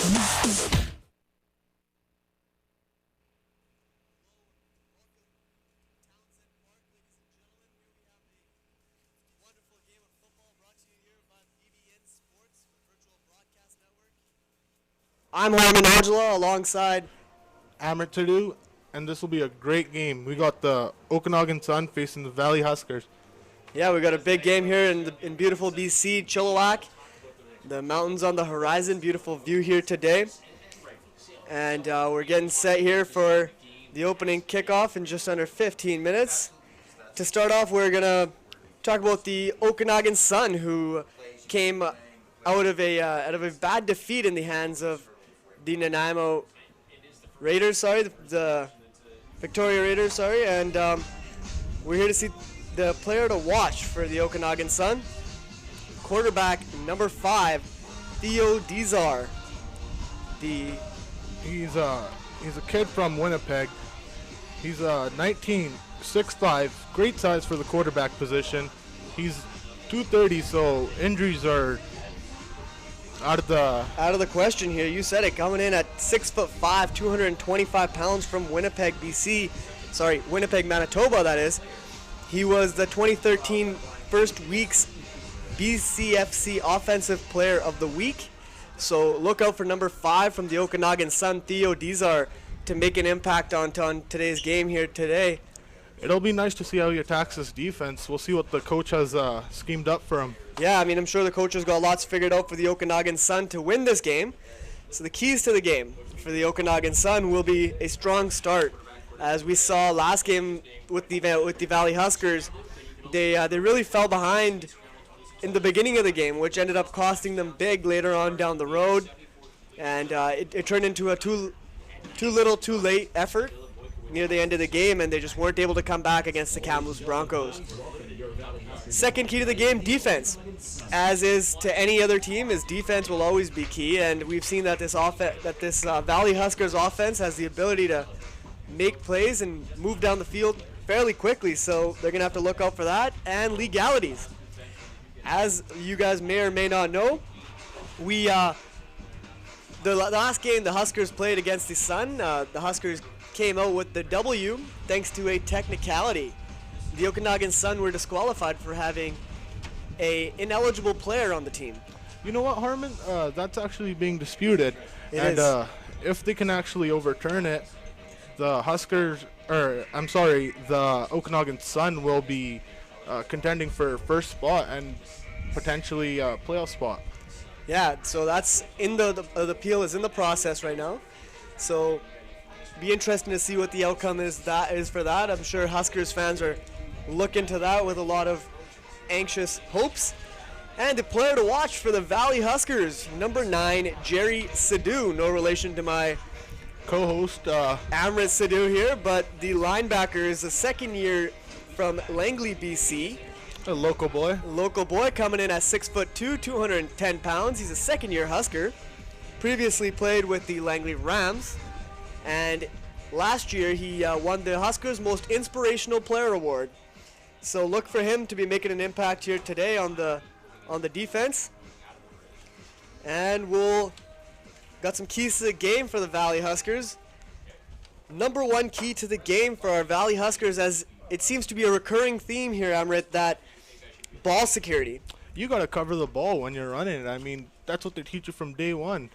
I'm Harmon Angela alongside. Amrit Tadu, and this will be a great game. We got the Okanagan Sun facing the Valley Huskers. Yeah, we got a big game here in beautiful BC, Chilliwack. The mountains on the horizon, beautiful view here today. And we're getting set here for the opening kickoff in just under 15 minutes. To start off, we're going to talk about the Okanagan Sun, who came out of a bad defeat in the hands of the Nanaimo Raiders, the Victoria Raiders, and we're here to see the player to watch for the Okanagan Sun. Quarterback number 5, Theo Dizar. He's a kid from Winnipeg. He's 19, 6'5", great size for the quarterback position. He's 230, so injuries are out of the question here. You said it. Coming in at 6'5", 225 pounds from Winnipeg, BC. Winnipeg, Manitoba, that is. He was the 2013 First Week's BCFC Offensive Player of the Week. So look out for number 5 from the Okanagan Sun, Theo Dizar, to make an impact on today's game here today. It'll be nice to see how he attacks this defense. We'll see what the coach has schemed up for him. Yeah, I mean, I'm sure the coach has got lots figured out for the Okanagan Sun to win this game. So the keys to the game for the Okanagan Sun will be a strong start. As we saw last game with the Valley Huskers, they really fell behind in the beginning of the game, which ended up costing them big later on down the road. And it turned into a too little, too late effort near the end of the game, and they just weren't able to come back against the Kamloops Broncos. Second key to the game, defense. As is to any other team, is defense will always be key, and we've seen that this Valley Huskers offense has the ability to make plays and move down the field fairly quickly, so they're going to have to look out for that. And legalities. As you guys may or may not know, the last game the Huskers played against the Sun, the Huskers came out with the W thanks to a technicality. The Okanagan Sun were disqualified for having a ineligible player on the team. You know what, Harmon? That's actually being disputed. It is. If they can actually overturn it, the Okanagan Sun will be contending for first spot and potentially playoff spot. Yeah, so that's the appeal is in the process right now. So be interesting to see what the outcome is for that. I'm sure Huskers fans are looking to that with a lot of anxious hopes. And the player to watch for the Valley Huskers, number 9, Jerry Sidhu. No relation to my co-host Amrit Sidhu here, but the linebacker is a second year from Langley, BC. A local boy. Local boy coming in at 6'2", 210 pounds. He's a second-year Husker. Previously played with the Langley Rams. And last year he won the Huskers' Most Inspirational Player Award. So look for him to be making an impact here today on the defense. And we'll got some keys to the game for the Valley Huskers. Number 1 key to the game for our Valley Huskers, as it seems to be a recurring theme here, Amrit, that ball security. You got to cover the ball when you're running it. I mean, that's what they teach you from day one.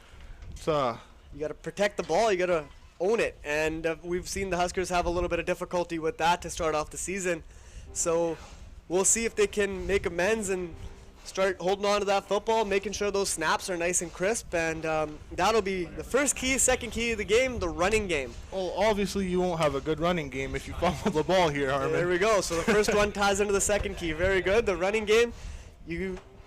You got to protect the ball. You got to own it. And we've seen the Huskers have a little bit of difficulty with that to start off the season. So we'll see if they can make amends and start holding on to that football, making sure those snaps are nice and crisp, and that'll be the first key. Second key of the game, the running game. Well, obviously you won't have a good running game if you fumble the ball here, Harmon. There we go. So the first one ties into the second key. Very good. The running game,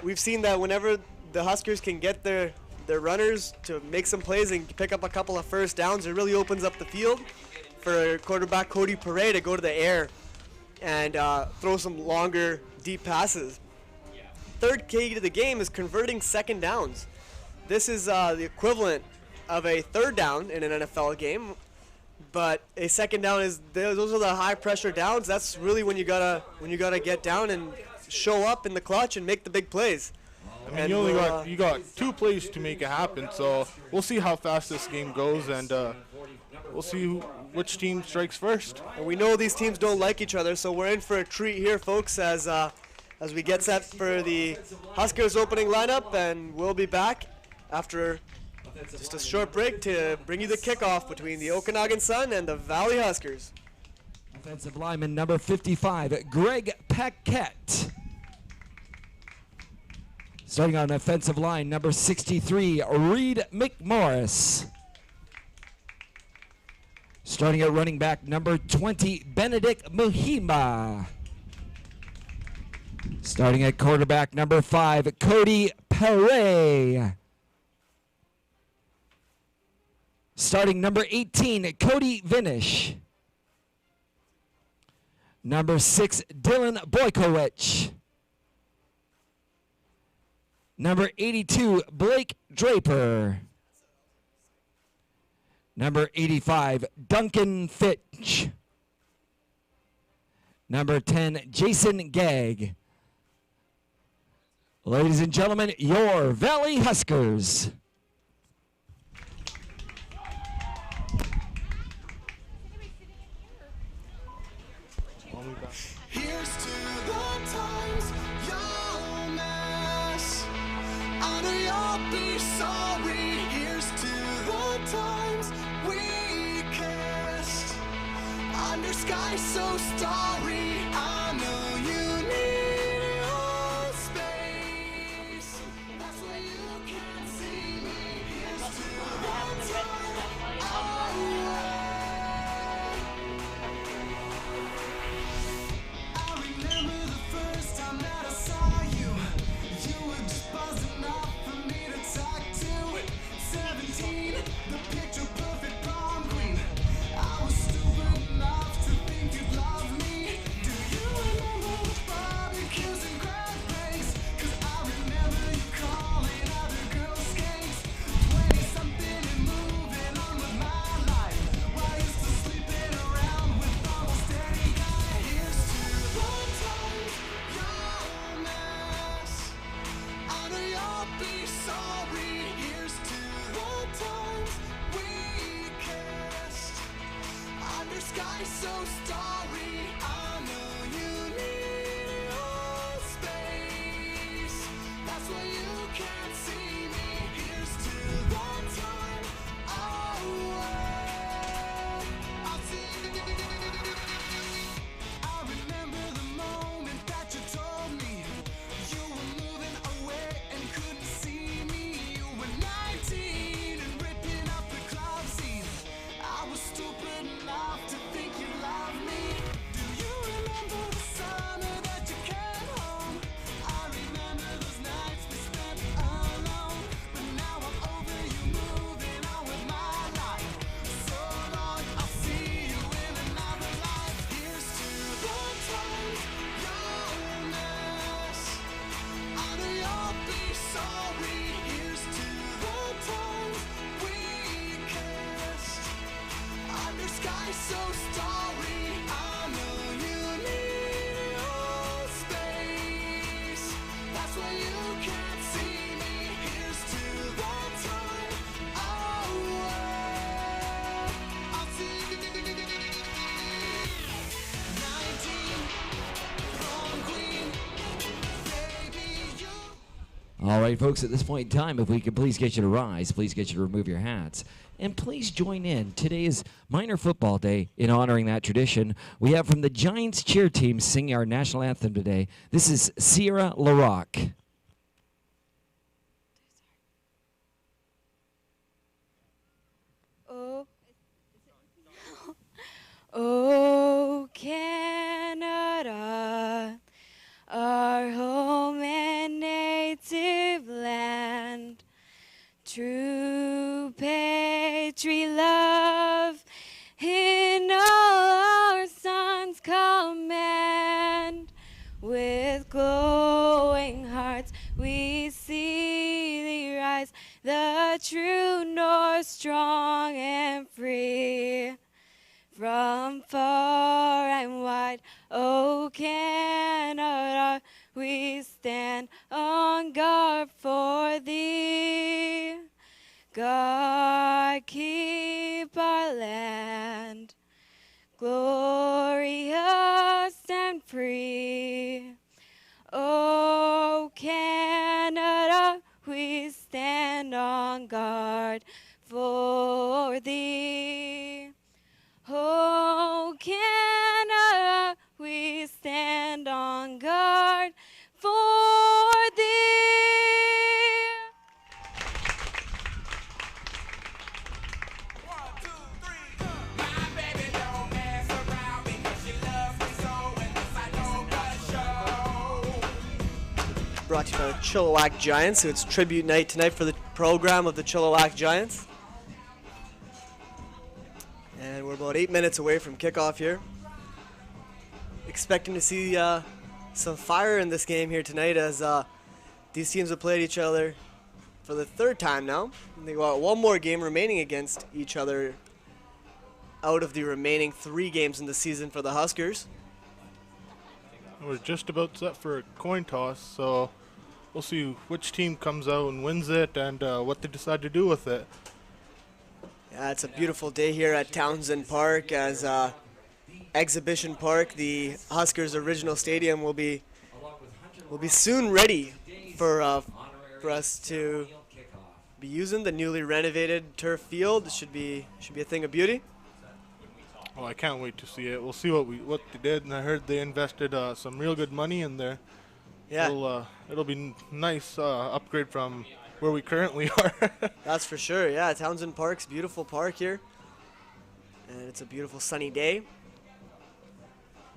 we've seen that whenever the Huskers can get their runners to make some plays and pick up a couple of first downs, it really opens up the field for quarterback Cody Perret to go to the air and throw some longer, deep passes. Third key to the game is converting second downs. This is the equivalent of a third down in an NFL game, but a second down those are the high pressure downs. That's really when you gotta get down and show up in the clutch and make the big plays. I mean, you got 2 plays to make it happen, so we'll see how fast this game goes, and we'll see which team strikes first. And we know these teams don't like each other, so we're in for a treat here, folks, as we get set for the Huskers opening lineup, and we'll be back after just a short break to bring you the kickoff between the Okanagan Sun and the Valley Huskers. Offensive lineman number 55, Greg Paquette. Starting on offensive line, number 63, Reed McMorris. Starting at running back, number 20, Benedict Muhima. Starting at quarterback, number 5, Cody Perret. Starting number 18, Cody Vinish. Number 6, Dylan Boykowicz. Number 82, Blake Draper. Number 85, Duncan Fitch. Number 10, Jason Gagg. Ladies and gentlemen, your Valley Huskers. Here's to the times you'll miss. I know you'll be sorry. Here's to the times we kissed. Under skies so starry. I know you need your space. That's why you can't see me. Here's to the time away. I remember the first time that I saw you. You were just buzzing off for me to talk to. 17, the picture perfect prom queen. I was stupid enough to think you'd love me. Do you remember the barbecues and crab breaks? 'Cause I remember you calling other girls skanks. 20-something and moving on with my life, while you're still sleeping around with almost any guy. Here's to the times you'll miss. I know you'll be sorry. Here's to the times we kissed. Under skies so starry. I know you need your space. That's why you can't see me. Here's to the time away. I'll see. I remember the moment that you told me you were moving away and couldn't see me. You were 19 and ripping up the club scene. I was stupid enough to think you loved me. Do you remember the summer that you came home? I remember those nights we spent alone. But now I'm over you, moving on with my life. So long, I'll see you in another life. Here's to the times you'll miss. I know you'll be sorry. Here's to the times we kissed. Under skies so starry. I know you need your space. That's why you can't see me. Here's to the time away. I'll see. 19, prom queen, baby, you. All right, folks, at this point in time, if we could please get you to rise, please get you to remove your hats. And please join in. Today is Minor Football Day. In honoring that tradition, we have from the Giants cheer team singing our national anthem today. This is Sierra LaRock. Oh, oh, Canada, our home and native land, true patriot love in all our sons command. With glowing hearts we see thee rise, the true north, strong and free. From far and wide, O Canada, we stand on guard heart for thee. God keep our land glorious and free. Oh, Canada, we stand on guard for thee. Oh, Canada, we stand on guard for thee. Brought to you by the Chilliwack Giants. So it's tribute night tonight for the program of the Chilliwack Giants. And we're about 8 minutes away from kickoff here. Expecting to see some fire in this game here tonight as these teams have played each other for the third time now. And they got one more game remaining against each other out of the remaining 3 games in the season for the Huskers. We're just about set for a coin toss, so we'll see which team comes out and wins it and what they decide to do with it. Yeah, it's a beautiful day here at Townsend Park as Exhibition Park, the Huskers' original stadium, will be soon ready for us to be using the newly renovated turf field. It should be a thing of beauty. Oh, I can't wait to see it. We'll see what they did, and I heard they invested some real good money in there. Yeah, It'll be nice upgrade from where we currently are. that's for sure. Yeah, Townsend Park's beautiful park here, and it's a beautiful sunny day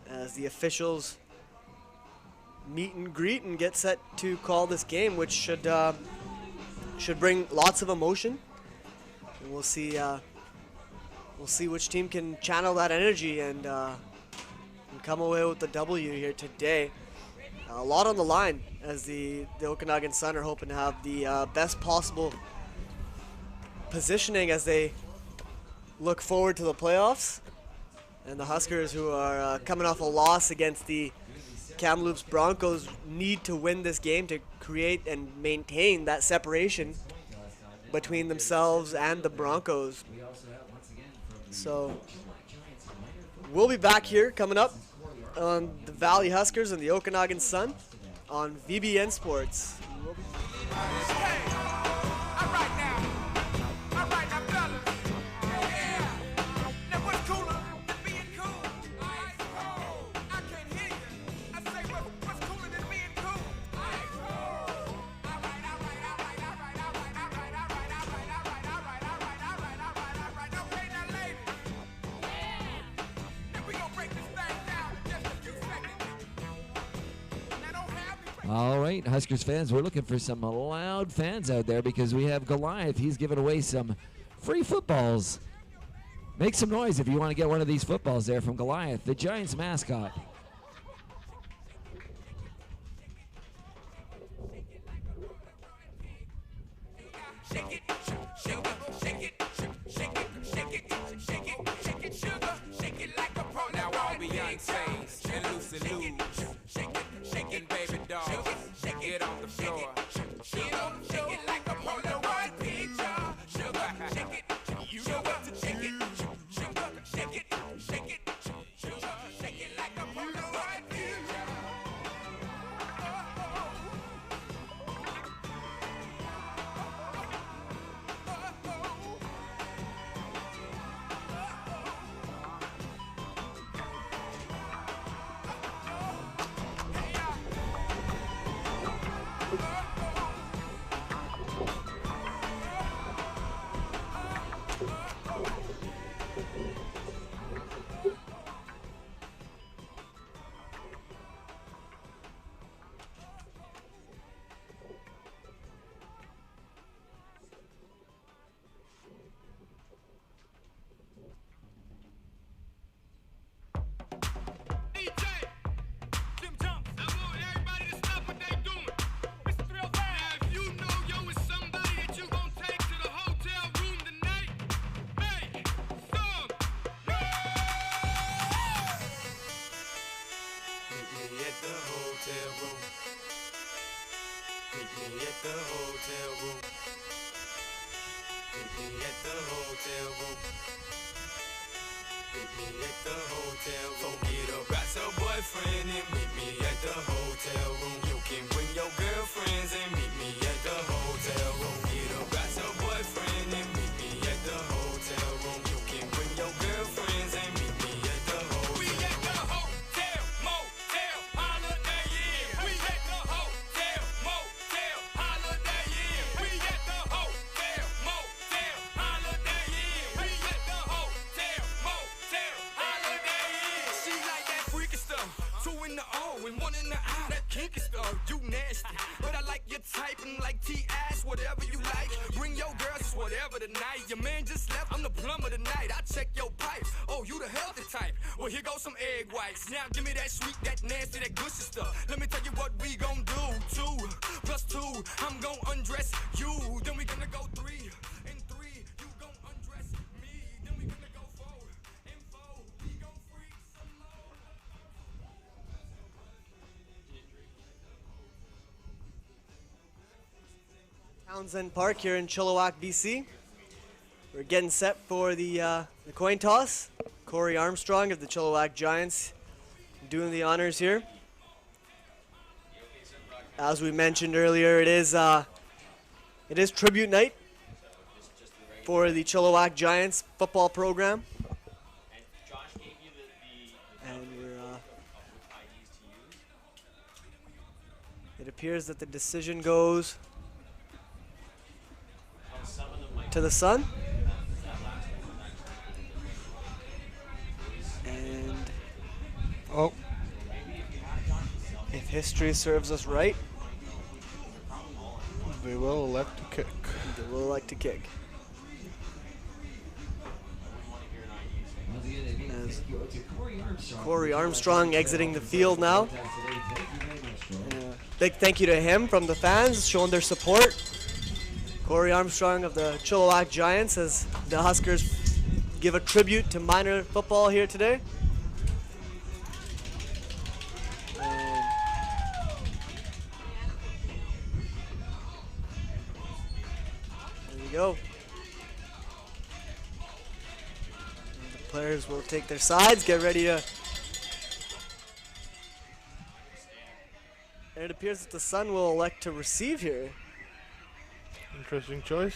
as the officials meet and greet and get set to call this game, which should bring lots of emotion. And we'll see which team can channel that energy and come away with the W here today. A lot on the line as the Okanagan Sun are hoping to have the best possible positioning as they look forward to the playoffs. And the Huskers, who are coming off a loss against the Kamloops Broncos, need to win this game to create and maintain that separation between themselves and the Broncos. So we'll be back here coming up on the Valley Huskers and the Okanagan Sun on VBN Sports. All right, Huskers fans, we're looking for some loud fans out there because we have Goliath. He's giving away some free footballs. Make some noise if you want to get one of these footballs there from Goliath, the Giants mascot. DJ, Jim Jones, I want everybody to stop what they doing. Mr. the hotel room. Meet me at the hotel room. Get a got a boyfriend and meet me at the hotel room. You can bring your girlfriends and meet me at the hotel room. Get a got a boyfriend and meet me at the hotel room. You can bring your girlfriends and meet me at the hotel room. We at the hotel, motel, holiday inn. We at the hotel, motel, holiday inn. We at the hotel, motel, holiday inn. We at the hotel, motel, holiday inn. She like that freaky stuff. 2 in the O and 1 in the I. That kinky stuff, you nasty. But I like your type and like T-ass, whatever you like. Bring your girls, it's whatever tonight. Your man just left, I'm the plumber tonight. I check your pipe. Oh, you the healthy type. Well, here goes some egg whites. Now give me that sweet, that nasty, that gushy stuff. Let me tell you what we gon' do. 2 plus 2, I'm gon' undress you. Then we gonna go 3 and 3. You gon' undress me. Then we gonna go 4 and 4. We gon' freak some more. Townsend Park here in Chilliwack, BC. We're getting set for the coin toss. Corey Armstrong of the Chilliwack Giants doing the honors here. As we mentioned earlier, it is tribute night for the Chilliwack Giants football program. And it appears that the decision goes to the Sun. And if history serves us right, They will elect to kick. they will like to kick. As Corey Armstrong exiting the field now. Big thank you to him from the fans showing their support. Corey Armstrong of the Chilliwack Giants as the Huskers give a tribute to minor football here today. And there we go. And the players will take their sides, get ready to. And it appears that the Sun will elect to receive here. Interesting choice.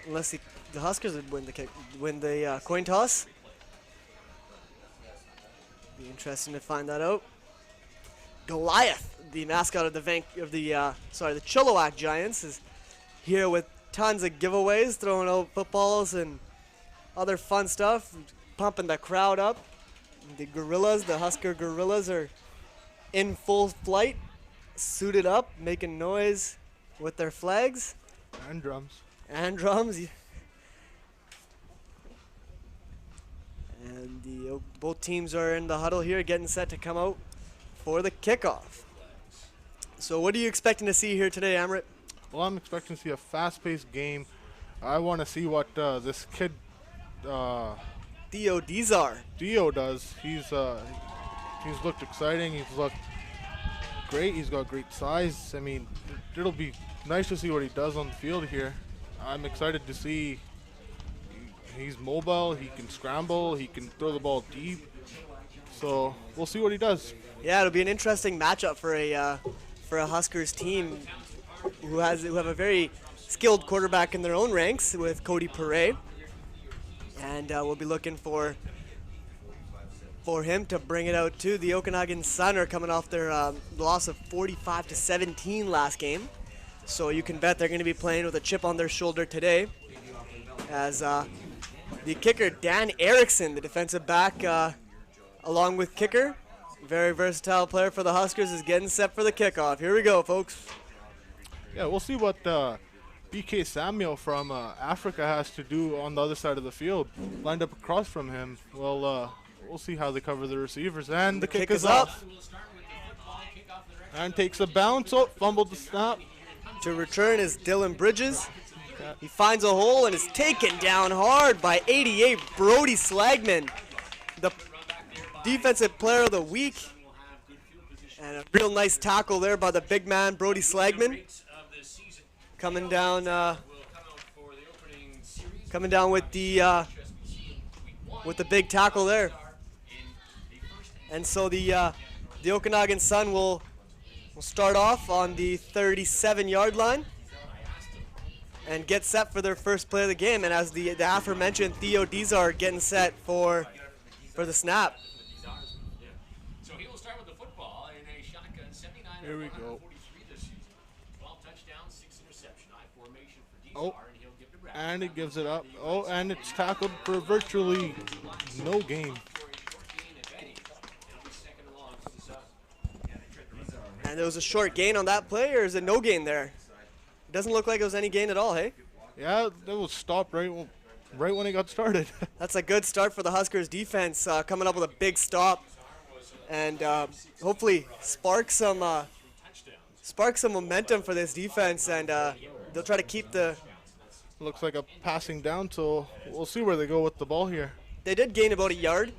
Unless the Huskers would win the coin toss. Be interesting to find that out. Goliath, the mascot of the Chilliwack Giants, is here with tons of giveaways, throwing out footballs and other fun stuff, pumping the crowd up. The gorillas, the Husker gorillas, are in full flight, suited up, making noise with their flags. And drums. And drums. And both teams are in the huddle here, getting set to come out for the kickoff. So what are you expecting to see here today, Amrit? Well, I'm expecting to see a fast-paced game. I want to see what this kid Theo Dizar. Dio does. He's looked exciting. He's looked great. He's got great size. I mean, it'll be nice to see what he does on the field here. I'm excited to see. He's mobile. He can scramble. He can throw the ball deep. So we'll see what he does. Yeah, it'll be an interesting matchup for a Huskers team who have a very skilled quarterback in their own ranks with Cody Perret, and we'll be looking for him to bring it out too. The Okanagan Sun are coming off their loss of 45-17 last game, so you can bet they're going to be playing with a chip on their shoulder today. As the kicker Dan Erickson, the defensive back, along with kicker, very versatile player for the Huskers, is getting set for the kickoff. Here we go, folks. Yeah, we'll see what BK Samuel from Africa has to do on the other side of the field, lined up across from him. Well, we'll see how they cover the receivers. And the kick is up. And takes a bounce. Oh, fumbled the snap. To return is Dylan Bridges. He finds a hole and is taken down hard by 88 Brody Slagman, the defensive player of the week. And a real nice tackle there by the big man, Brody Slagman. Coming down coming down with the big tackle there. And so the Okanagan Sun will start off on the 37-yard line and get set for their first play of the game. And as the aforementioned Theo Dizar getting set for the snap. So he will start with the football in a shotgun 79 Here we go. 43 this season. 12 touchdowns, 6 interception. I formation for Dizar, Oh, and he'll give to Brad. and he gives it up. Oh, and it's tackled for virtually no gain. And there was a short gain on that play, or is it no gain there? It doesn't look like it was any gain at all, hey? Yeah, that was stopped right when he got started. That's a good start for the Huskers defense, coming up with a big stop, and hopefully spark some momentum for this defense, and they'll try to keep the. Looks like a passing down, so we'll see where they go with the ball here. They did gain about a yard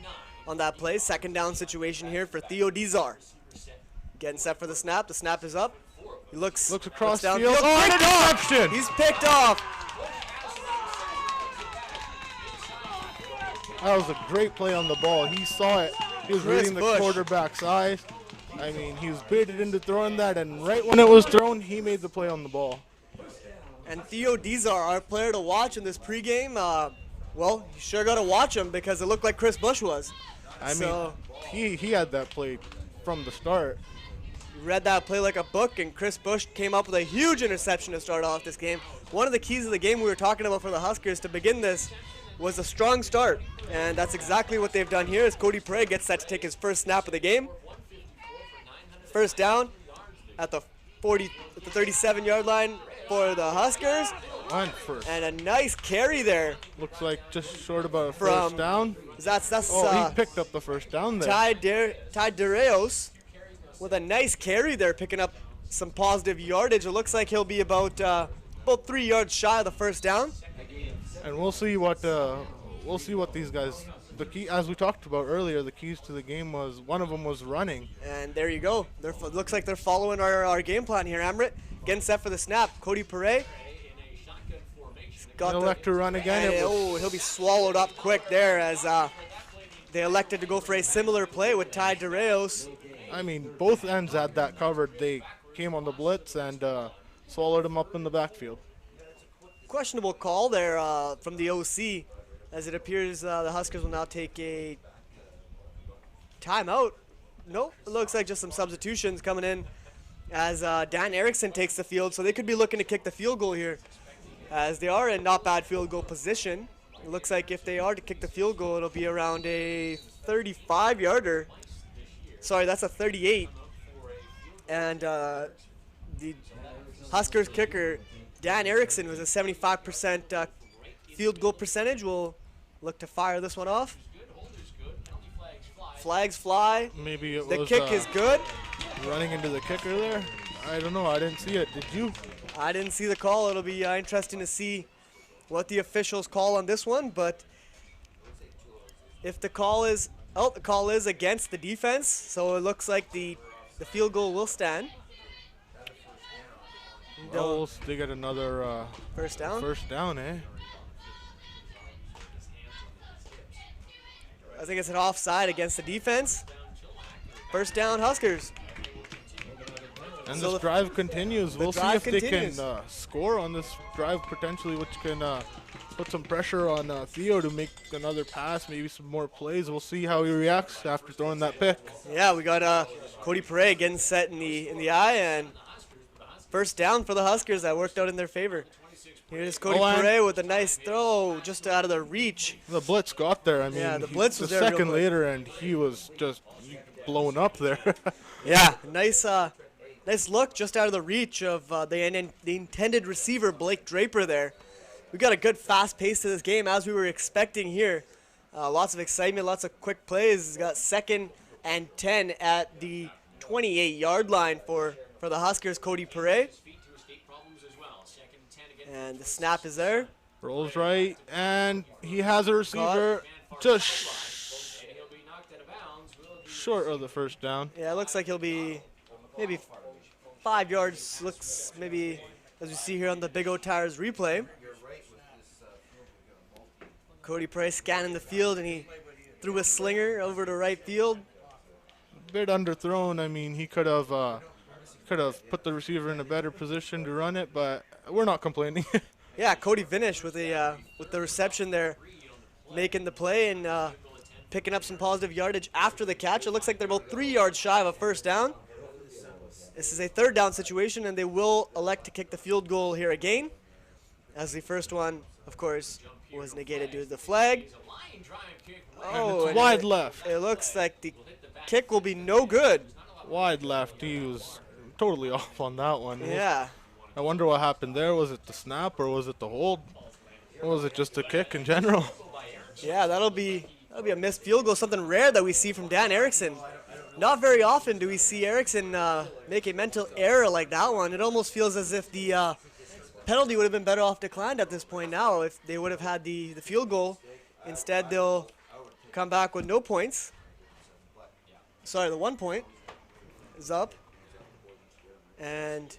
on that play. Second down situation here for Theo Dizar. Getting set for the snap. The snap is up. He looks across downfield. field. Oh, Picked off! interception! He's picked off. That was a great play on the ball. He saw it. He was Chris reading the Bush. quarterback's eyes. I mean, he was baited into throwing that, and right when it was thrown, he made the play on the ball. And Theo Dizar, our player to watch in this pregame, well, you sure got to watch him because it looked like Chris Bush was. I So- mean, he had that play from the start. Read that play like a book, and Chris Bush came up with a huge interception to start off this game. One of the keys of the game we were talking about for the Huskers to begin this was a strong start, and that's exactly what they've done here as Cody Prey gets set to take his first snap of the game. First down at the 37-yard line for the Huskers, Went first. and a nice carry there. Looks like just short about a From- first down. That's Oh, he picked up the first down there. Ty Dereos with a nice carry there, picking up some positive yardage. It looks like he'll be about 3 yards shy of the first down. And we'll see what these guys. The key, as we talked about earlier, the keys to the game was one of them was running. And there you go. Looks like they're following our game plan here, Amrit. Getting set for the snap. Cody Perret. He'll elect to run again. It was- He'll be swallowed up quick there as they elected to go for a similar play with Ty Dereos. I mean, both ends had that covered. They came on the blitz and swallowed him up in the backfield. Questionable call there from the OC, as it appears the Huskers will now take a timeout. Nope, it looks like just some substitutions coming in as Dan Erickson takes the field, so they could be looking to kick the field goal here, as they are in not bad field goal position. It looks like if they are to kick the field goal, it'll be around a 35-yarder. Sorry, that's a 38. And the Huskers kicker, Dan Erickson, was a 75% field goal percentage. Will look to fire this one off. Flags fly. Maybe it The was kick is good. running into the kicker there. I don't know. I didn't see it. Did you? I didn't see the call. It'll be interesting to see what the officials call on this one. But if the call is, the call is against the defense. So it looks like the field goal will stand. Oh, they get another First down. first down, eh? I think it's an offside against the defense. First down, Huskers. And So this the- drive continues. We'll see drive if continues. they can score on this drive potentially, which can put some pressure on Theo to make another pass, maybe some more plays. We'll see how he reacts after throwing that pick. Yeah, we got Cody Perret getting set in the eye, and first down for the Huskers. That worked out in their favor. Here's Cody Oh, and- Perret with a nice throw just out of the reach. The blitz got there. I mean, Yeah, the blitz was the there real second quick. later, and he was just blown up there. Yeah, nice look just out of the reach of the intended receiver, Blake Draper there. We got a good fast pace to this game as we were expecting here. Lots of excitement, lots of quick plays. He's got 2nd and 10 at the 28-yard line for the Huskers, Cody Perret. And the snap is there. Rolls right, and he has a receiver just short of the first down. Yeah, it looks like he'll be maybe 5 yards. Looks maybe, as we see here on the Big O Tires replay. Cody Price scanning the field, and he threw a slinger over to right field. Bit underthrown. I mean, he could have put the receiver in a better position to run it, but we're not complaining. Yeah, Cody Vinish with the reception there, making the play and picking up some positive yardage after the catch. It looks like they're both 3 yards shy of a first down. This is a third down situation, and they will elect to kick the field goal here again, as the first one, of course, was negated due to the flag. Oh, It's wide left. It looks like the kick will be no good. Wide left. He was totally off on that one. Yeah. I wonder what happened there. Was it the snap or was it the hold? Or was it just a kick in general? Yeah, that'll be a missed field goal, something rare that we see from Dan Erickson. Not very often do we see Erickson make a mental error like that one. It almost feels as if the penalty would have been better off declined at this point now if they would have had the field goal. Instead, they'll come back with no points. Sorry, the 1 point is up. And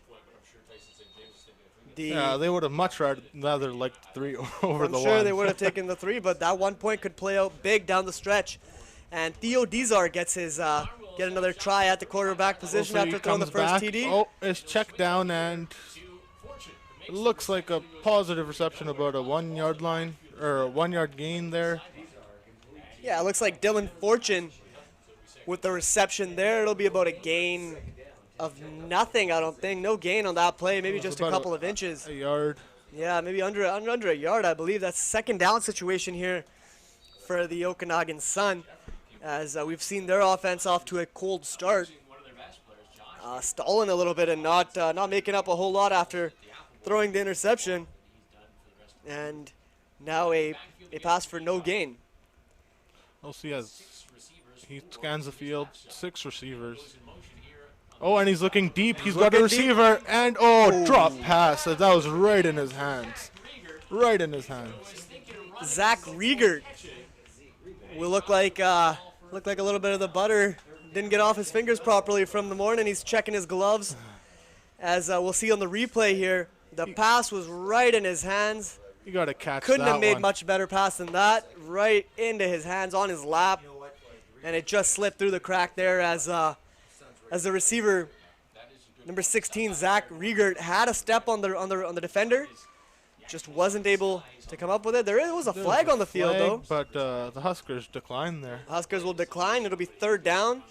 Yeah, they would have much rather liked 3 over I'm the sure 1. they would have taken the 3, but that 1 point could play out big down the stretch. And Theo Dizar gets get another try at the quarterback position So after he throwing the comes first back. TD. Oh, it's checked down, and it looks like a positive reception, about a 1 yard line or a 1 yard gain there. Yeah, it looks like Dylan Fortune with the reception there. It'll be about a gain of nothing, I don't think. No gain on that play, maybe just a about couple of inches. A yard. Yeah, maybe under a yard, I believe. That's second down situation here for the Okanagan Sun, as we've seen their offense off to a cold start. Stalling a little bit and not making up a whole lot after throwing the interception. And now a pass for no gain. We'll see as he scans the field. 6 receivers. Oh, and he's looking deep. He's got a looking deep. receiver, and drop pass. That was right in his hands. Right in his hands. Zach Riegert will look like a little bit of the butter didn't get off his fingers properly from the morning. He's checking his gloves. As we'll see on the replay here, the pass was right in his hands. You got to catch Couldn't that have made one. much better pass than that. Right into his hands, on his lap, and it just slipped through the crack there as the receiver, number 16, Zach Riegert, had a step on the defender, just wasn't able to come up with it. There was a flag on the field though. But the Huskers declined there. Huskers will decline. It'll be third down,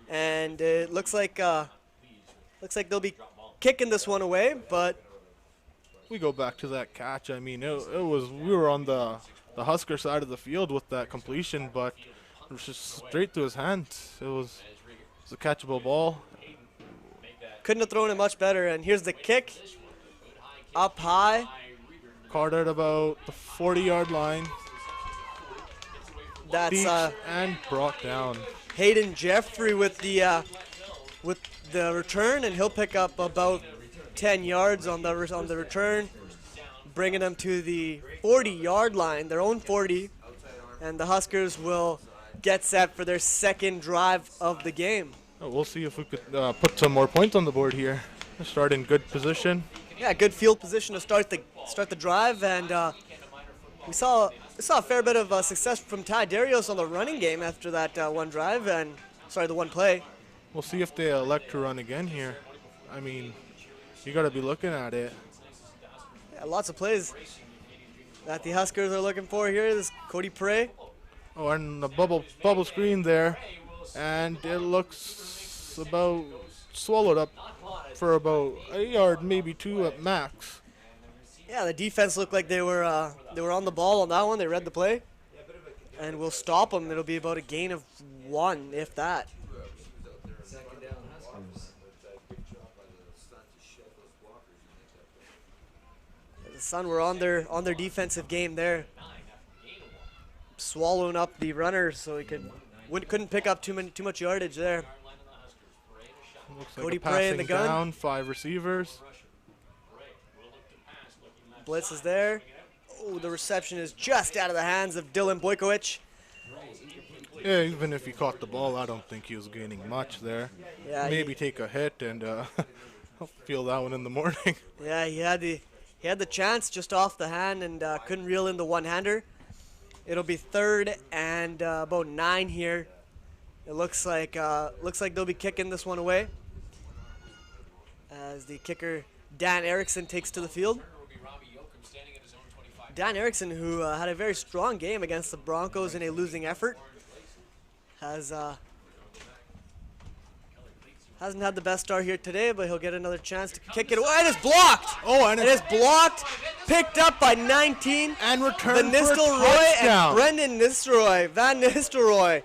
and it looks like they'll be kicking this one away. But We go back to that catch. I mean, we were on the Husker side of the field with that completion, but it was just straight to his hands. It was a catchable ball. couldn't have thrown it much better. And here's the kick, up high. Caught at about the 40-yard line. That's Deep and brought down. Hayden Jeffrey with the return, and he'll pick up about 10 yards on the return, bringing them to the 40-yard line, their own 40, and the Huskers will get set for their second drive of the game. We'll see if we could put some more points on the board here. Start in good position. Yeah, good field position to start the drive, and we saw a fair bit of success from Ty Darius on the running game after that the one play. We'll see if they elect to run again here. I mean, you got to be looking at it. Yeah, lots of plays that the Huskers are looking for here. This is Cody Prey. Oh, and the bubble screen there, and it looks about swallowed up for about a yard, maybe 2 at max. Yeah, the defense looked like they were on the ball on that one. They read the play, and we'll stop them. It'll be about a gain of 1, if that. The Sun were on their defensive game there, swallowing up the runners, so he couldn't pick up too much yardage there. Looks like Cody a Prey in passing the gun. down, 5 receivers. Blitz is there. Oh, the reception is just out of the hands of Dylan Boykowicz. Yeah, even if he caught the ball, I don't think he was gaining much there. Yeah, Maybe take a hit and I'll feel that one in the morning. Yeah, he had the chance just off the hand and couldn't reel in the one-hander. It'll be 3rd and about 9 here. It looks like they'll be kicking this one away as the kicker Dan Erickson takes to the field. Dan Erickson, who had a very strong game against the Broncos in a losing effort, hasn't had the best start here today, but he'll get another chance to kick it away. And it's blocked! Oh, and It is blocked, picked up by 19. and Van returned for a Nistelrooy and touchdown. Brendan Nistelrooy. Van Nistelrooy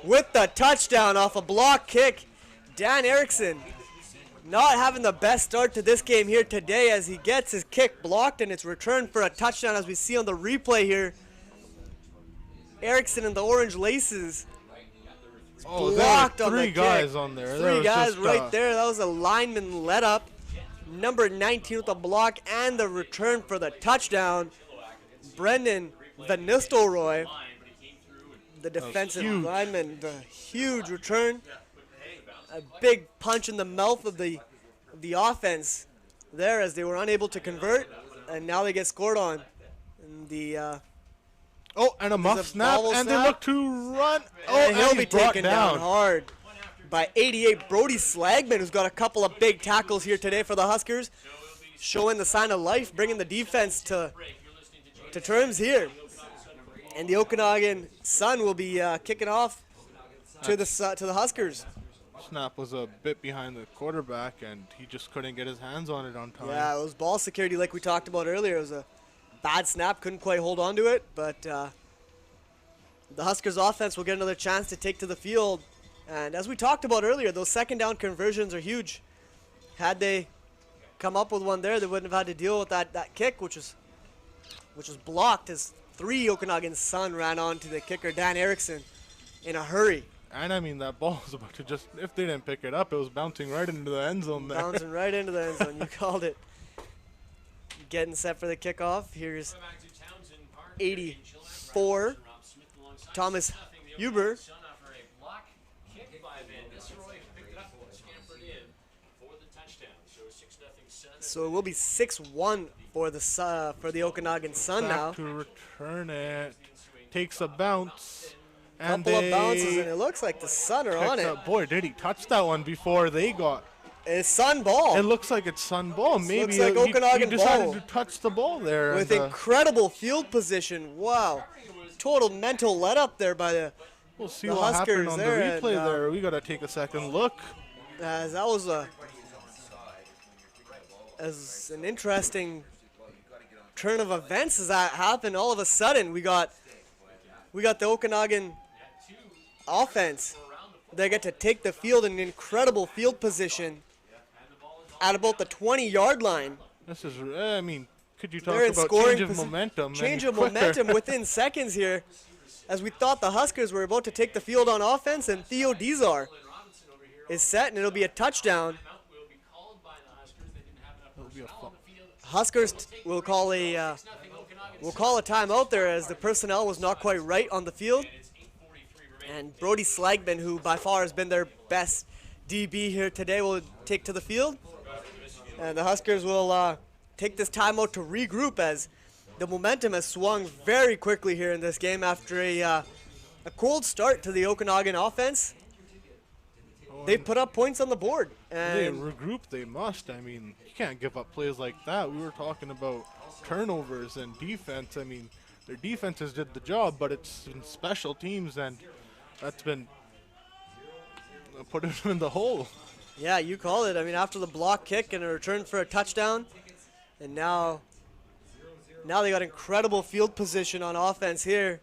with the touchdown off a block kick. Dan Erickson not having the best start to this game here today as he gets his kick blocked and it's returned for a touchdown as we see on the replay here. Erickson in the orange laces. Oh, there Blocked were on the three kick. guys on there. There Three was guys just, right there. That was a lineman let up. Number 19 with the block and the return for the touchdown. Brendan Van Nistelrooy, the defensive huge. lineman, the huge return. A big punch in the mouth of the offense there as they were unable to convert, and now they get scored on. And the Oh, and a muff a snap, bobble and snap. they look to run. Oh, and he'll he's be brought taken down hard by 88 Brody Slagman, who's got a couple of big tackles here today for the Huskers, showing the sign of life, bringing the defense to terms here. And the Okanagan Sun will be kicking off to the Huskers. Snap was a bit behind the quarterback, and he just couldn't get his hands on it on time. Yeah, it was ball security like we talked about earlier. It was a bad snap, couldn't quite hold on to it, but the Huskers offense will get another chance to take to the field. And as we talked about earlier, those second down conversions are huge. Had they come up with one there, they wouldn't have had to deal with that kick, which was blocked as 3 Okanagan Sun ran on to the kicker, Dan Erickson, in a hurry. And I mean, that ball was about to just, if they didn't pick it up, it was bouncing right into the end zone there. Bouncing right into the end zone. You called it. Getting set for the kickoff. Here's 84. Thomas Huber. So it will be 6-1 for the Okanagan Sun now. Back to return it. Takes a bounce. And Couple of bounces, and it looks like the Sun are on it. Boy, did he touch that one before they got. It's Sun ball. It looks like it's Sun ball. Maybe looks like he Okanagan decided ball. to touch the ball there. With and, incredible field position. Wow. Total mental let up there by the we'll see the what happened Huskers on the there, and, replay there. We got to take a second look. as that was an interesting turn of events as that happened. All of a sudden, we got the Okanagan offense. They get to take the field in incredible field position at about the 20-yard line. This is, I mean, could you talk They're in about scoring change of momentum? Change any of quicker? momentum within seconds here, as we thought the Huskers were about to take the field on offense, and Theo Dizar is set, and it'll be a touchdown. It'll be a Huskers will call a timeout there as the personnel was not quite right on the field. And Brody Slagman, who by far has been their best DB here today, will take to the field. And the Huskers will take this timeout to regroup as the momentum has swung very quickly here in this game after a cold start to the Okanagan offense. They put up points on the board. They And regroup, they must. I mean, you can't give up plays like that. We were talking about turnovers and defense. I mean, their defenses did the job, but it's been special teams, and that's been put them in the hole. yeah, you called it. I mean, after the block kick and a return for a touchdown, and now they got incredible field position on offense here.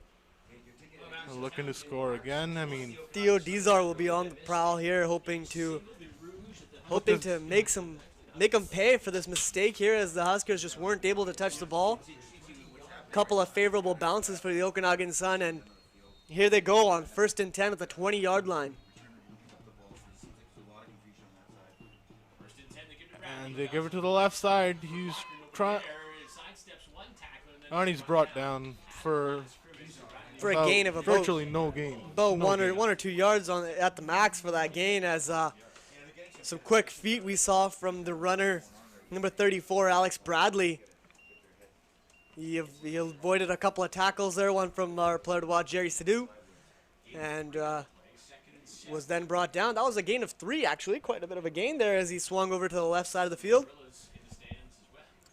Looking to score again. I mean, Theo Dizar will be on the prowl here, hoping to make them pay for this mistake here, as the Huskers just weren't able to touch the ball. Couple of favorable bounces for the Okanagan Sun, and here they go on 1st and 10 at the 20-yard line. and they give it to the left side. He's trying, and he's brought down for For a gain of about virtually no gain. About No gain. one or two yards at the max for that gain, as some quick feet we saw from the runner, number 34, Alex Bradley. He avoided a couple of tackles there, one from our player to watch, Jerry Sadu, and was then brought down. That was a gain of 3, actually. Quite a bit of a gain there as he swung over to the left side of the field.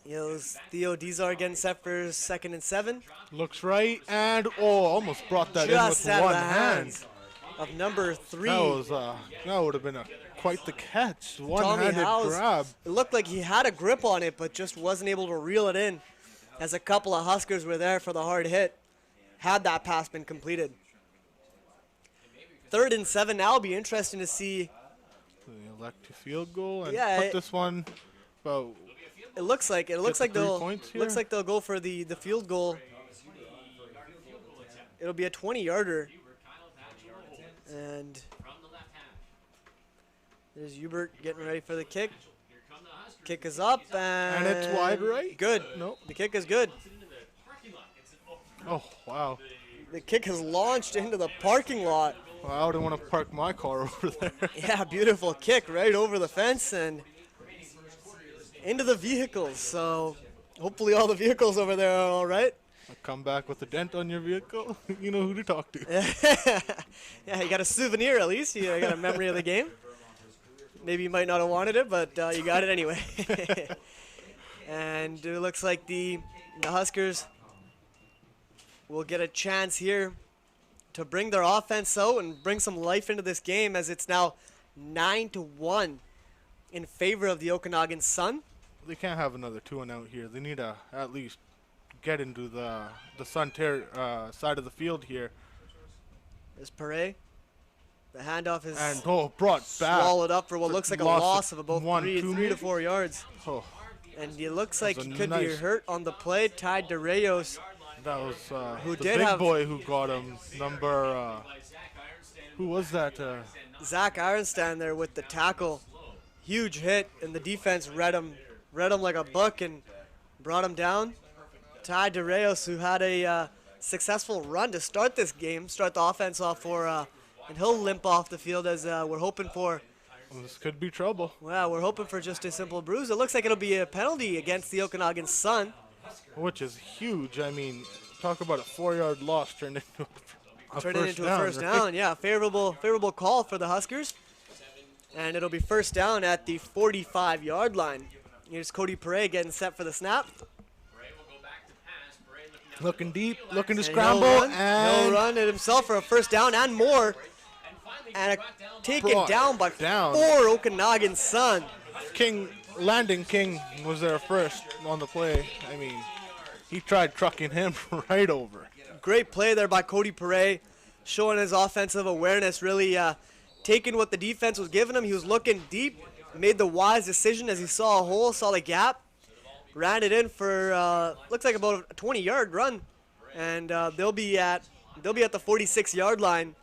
It was Theo Dizar getting set for 2nd and 7. Looks right, and almost brought that Just in out with of one the hand. hands of number 3. That would have been quite the catch. Tommy One-handed Howes. grab. It looked like he had a grip on it, but just wasn't able to reel it in, as a couple of Huskers were there for the hard hit, had that pass been completed. 3rd and 7 now. Will be interesting to see. They elect to field goal and Yeah, put this one about. It looks like the 3 points here. they'll go for the field goal. It'll be a 20-yarder. And there's Hubert getting ready for the kick. Kick is up and it's wide right. Good. Nope. The kick is good. Oh, wow. The kick has launched into the parking lot. Well, I wouldn't want to park my car over there. Yeah, beautiful kick right over the fence and into the vehicles. So hopefully all the vehicles over there are all right. Come back with a dent on your vehicle. You know who to talk to. Yeah, you got a souvenir at least. You got a memory of the game. Maybe you might not have wanted it, but you got it anyway. And it looks like the Huskers will get a chance here to bring their offense out and bring some life into this game, as it's now 9-1 in favor of the Okanagan Sun. They can't have another 2-and-out here. They need to at least get into the Sun side of the field here. There's Pere. The handoff is And brought back. swallowed up for what looks like a loss of about 3 to maybe? 4 yards. Oh, And it looks like was he a could be nice- hurt on the play. Tied to Reyes. that was Who the did big have- boy who got him. Number, who was that? Zach Ironstand there with the tackle. Huge hit, and the defense read him like a book and brought him down. Tied to Reyes, who had a successful run to start this game, start the offense off for, and he'll limp off the field as we're hoping for. This could be trouble. Well, we're hoping for just a simple bruise. It looks like it'll be a penalty against the Okanagan Sun. Which is huge. I mean, talk about a 4-yard loss turned into a Turn it first into down, a first right? down. Yeah, favorable call for the Huskers. And it'll be first down at the 45-yard line. Here's Cody Pere getting set for the snap. Looking deep, looking to And scramble, he'll and run it himself for a first down and more. And taken Brought down by down. 4 Okanagan Sun. Landing King was there first on the play. I mean, he tried trucking him right over. Great play there by Cody Pere, showing his offensive awareness, really taking what the defense was giving him. He was looking deep, made the wise decision as he saw a hole, saw the gap, ran it in for looks like about a 20-yard run, and they'll be at the 46-yard line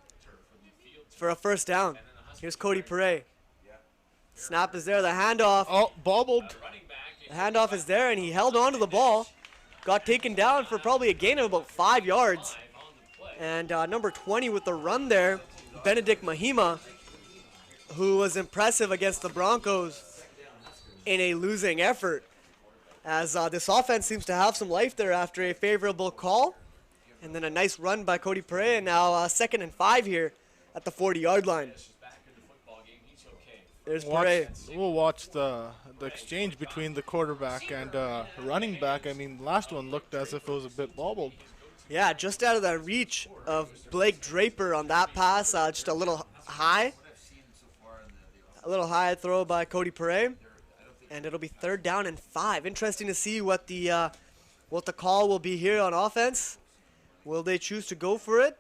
for a first down. Here's Cody Pere. Snap is there. The handoff. Oh, bobbled. The handoff is there, and he held on to the ball. Got taken down for probably a gain of about 5 yards. And number 20 with the run there, Benedict Mahima, who was impressive against the Broncos in a losing effort. As this offense seems to have some life there after a favorable call. And then a nice run by Cody Pere, and now 2nd and 5 here at the 40-yard line. There's Pere. We'll watch the exchange between the quarterback and running back. I mean, last one looked as if it was a bit bobbled. Yeah, just out of the reach of Blake Draper on that pass. Just a little high. A little high throw by Cody Pere. And it'll be 3rd down and 5. Interesting to see what the call will be here on offense. Will they choose to go for it?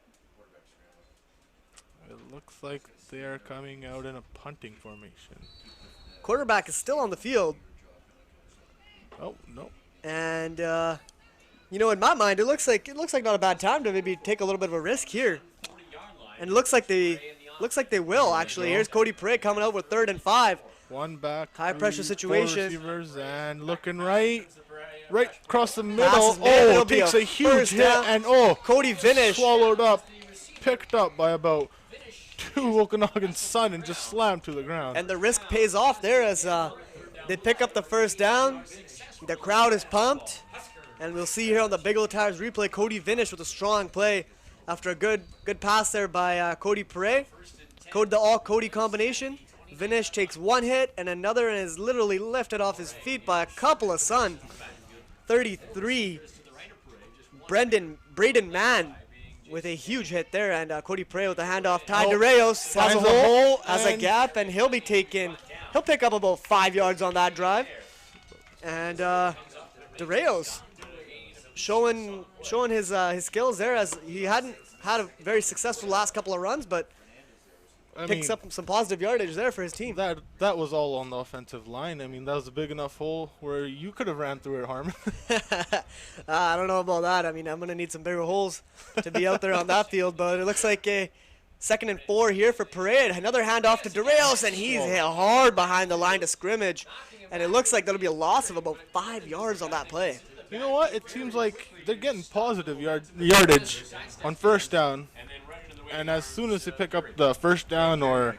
It looks like they are coming out in a punting formation. Quarterback is still on the field. Oh, no. And in my mind, it looks like not a bad time to maybe take a little bit of a risk here. And it looks like they will actually. Here's Cody Pere coming out with 3rd and 5. One back. High 3, pressure 4 situation. receivers and looking right across the Pass middle. is made. It'll be Takes a a huge first hit down. and Cody Vinish. swallowed up, picked up by about 2 Okanagan Sun and just slammed to the ground. And the risk pays off there as they pick up the first down. The crowd is pumped. And we'll see here on the Big O Tires replay, Cody Vinish with a strong play after a good pass there by Cody Perret. The all-Cody combination. Vinish takes one hit and another and is literally lifted off his feet by a couple of Sun. 33, Braden Mann with a huge hit there, and Cody Perret with the handoff. Ty DeReos has a hole, has a gap, and he'll pick up about 5 yards on that drive. And DeReos showing his skills there, as he hadn't had a very successful last couple of runs, but picks up some positive yardage there for his team. That was all on the offensive line. I mean, that was a big enough hole where you could have ran through it, Harmon. I don't know about that. I mean, I'm going to need some bigger holes to be out there on that field, but it looks like a 2nd and 4 here for Parade. Another handoff to DeReos, and he's hit hard behind the line of scrimmage, and it looks like that'll be a loss of about 5 yards on that play. You know what? It seems like they're getting positive yardage on first down. And as soon as they pick up the first down, or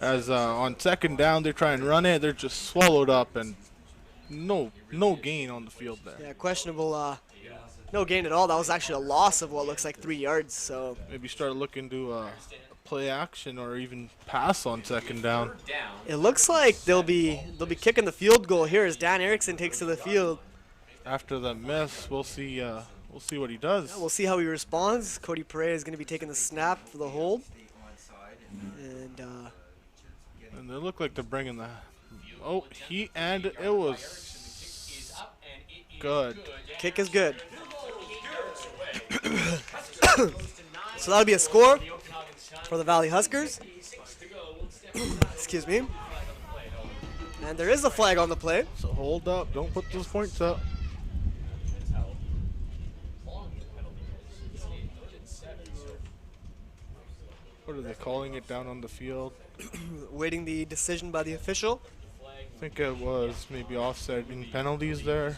as on second down they try and run it, they're just swallowed up, and no gain on the field there. Yeah, questionable. No gain at all. That was actually a loss of what looks like 3 yards. So maybe start looking to play action or even pass on second down. It looks like they'll be kicking the field goal here as Dan Erickson takes to the field. After the miss, we'll see. We'll see what he does. Yeah, we'll see how he responds. Cody Perret is going to be taking the snap for the hold. And they look like they're bringing the... Oh, it was good. Kick is good. So that'll be a score for the Valley Huskers. Excuse me. And there is a flag on the play. So hold up. Don't put those points up. What are they calling it down on the field? Waiting the decision by the official. I think it was maybe offsetting penalties there.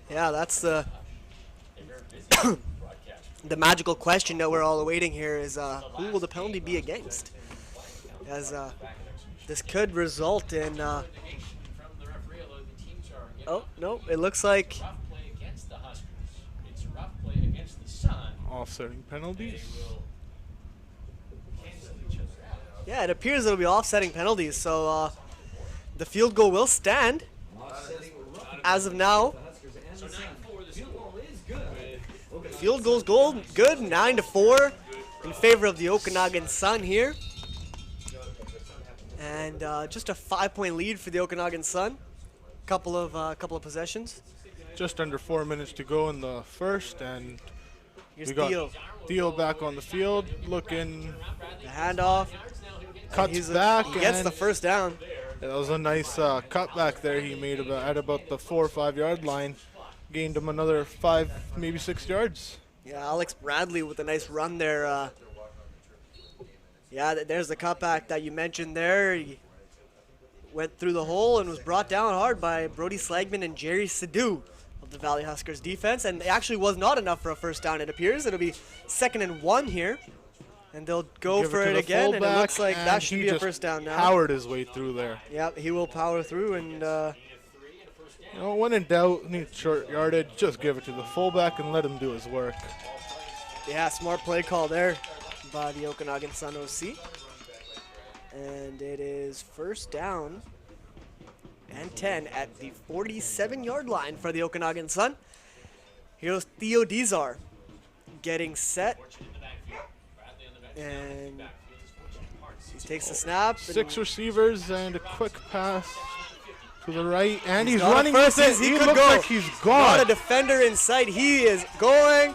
Yeah, that's the the magical question that we're all awaiting here is who will the penalty be against? As this could result in... oh, no, it looks like... Offsetting penalties. Yeah, it appears it'll be offsetting penalties, so the field goal will stand as of now. Field goal's good, 9-4 in favor of the Okanagan Sun here. And just a 5-point lead for the Okanagan Sun. Couple of possessions. Just under 4 minutes to go in the first, and here's we got Theo back on the field, looking. The handoff. Cuts back. He gets the first down. Yeah, that was a nice cutback there he made at about the 4 or 5 yard line. Gained him another 5, maybe 6 yards. Yeah, Alex Bradley with a nice run there. Yeah, there's the cutback that you mentioned there. He went through the hole and was brought down hard by Brody Slagman and Jerry Sidhu of the Valley Huskers defense. And it actually was not enough for a first down, it appears. It'll be 2nd and 1 here. And they'll go for it again, and it looks like that should be a first down now. Powered his way through there. Yep, he will power through, and you know, when in doubt, needs short yardage, just give it to the fullback and let him do his work. yeah, smart play call there by the Okanagan Sun OC. And it is first down and 10 at the 47-yard line for the Okanagan Sun. Here's Theo Dizar getting set. And he takes the snap. 6 receivers and a quick pass to the right. And he's got running first with it. as he He could looks go. like he's Got a gone. defender in sight. He is going.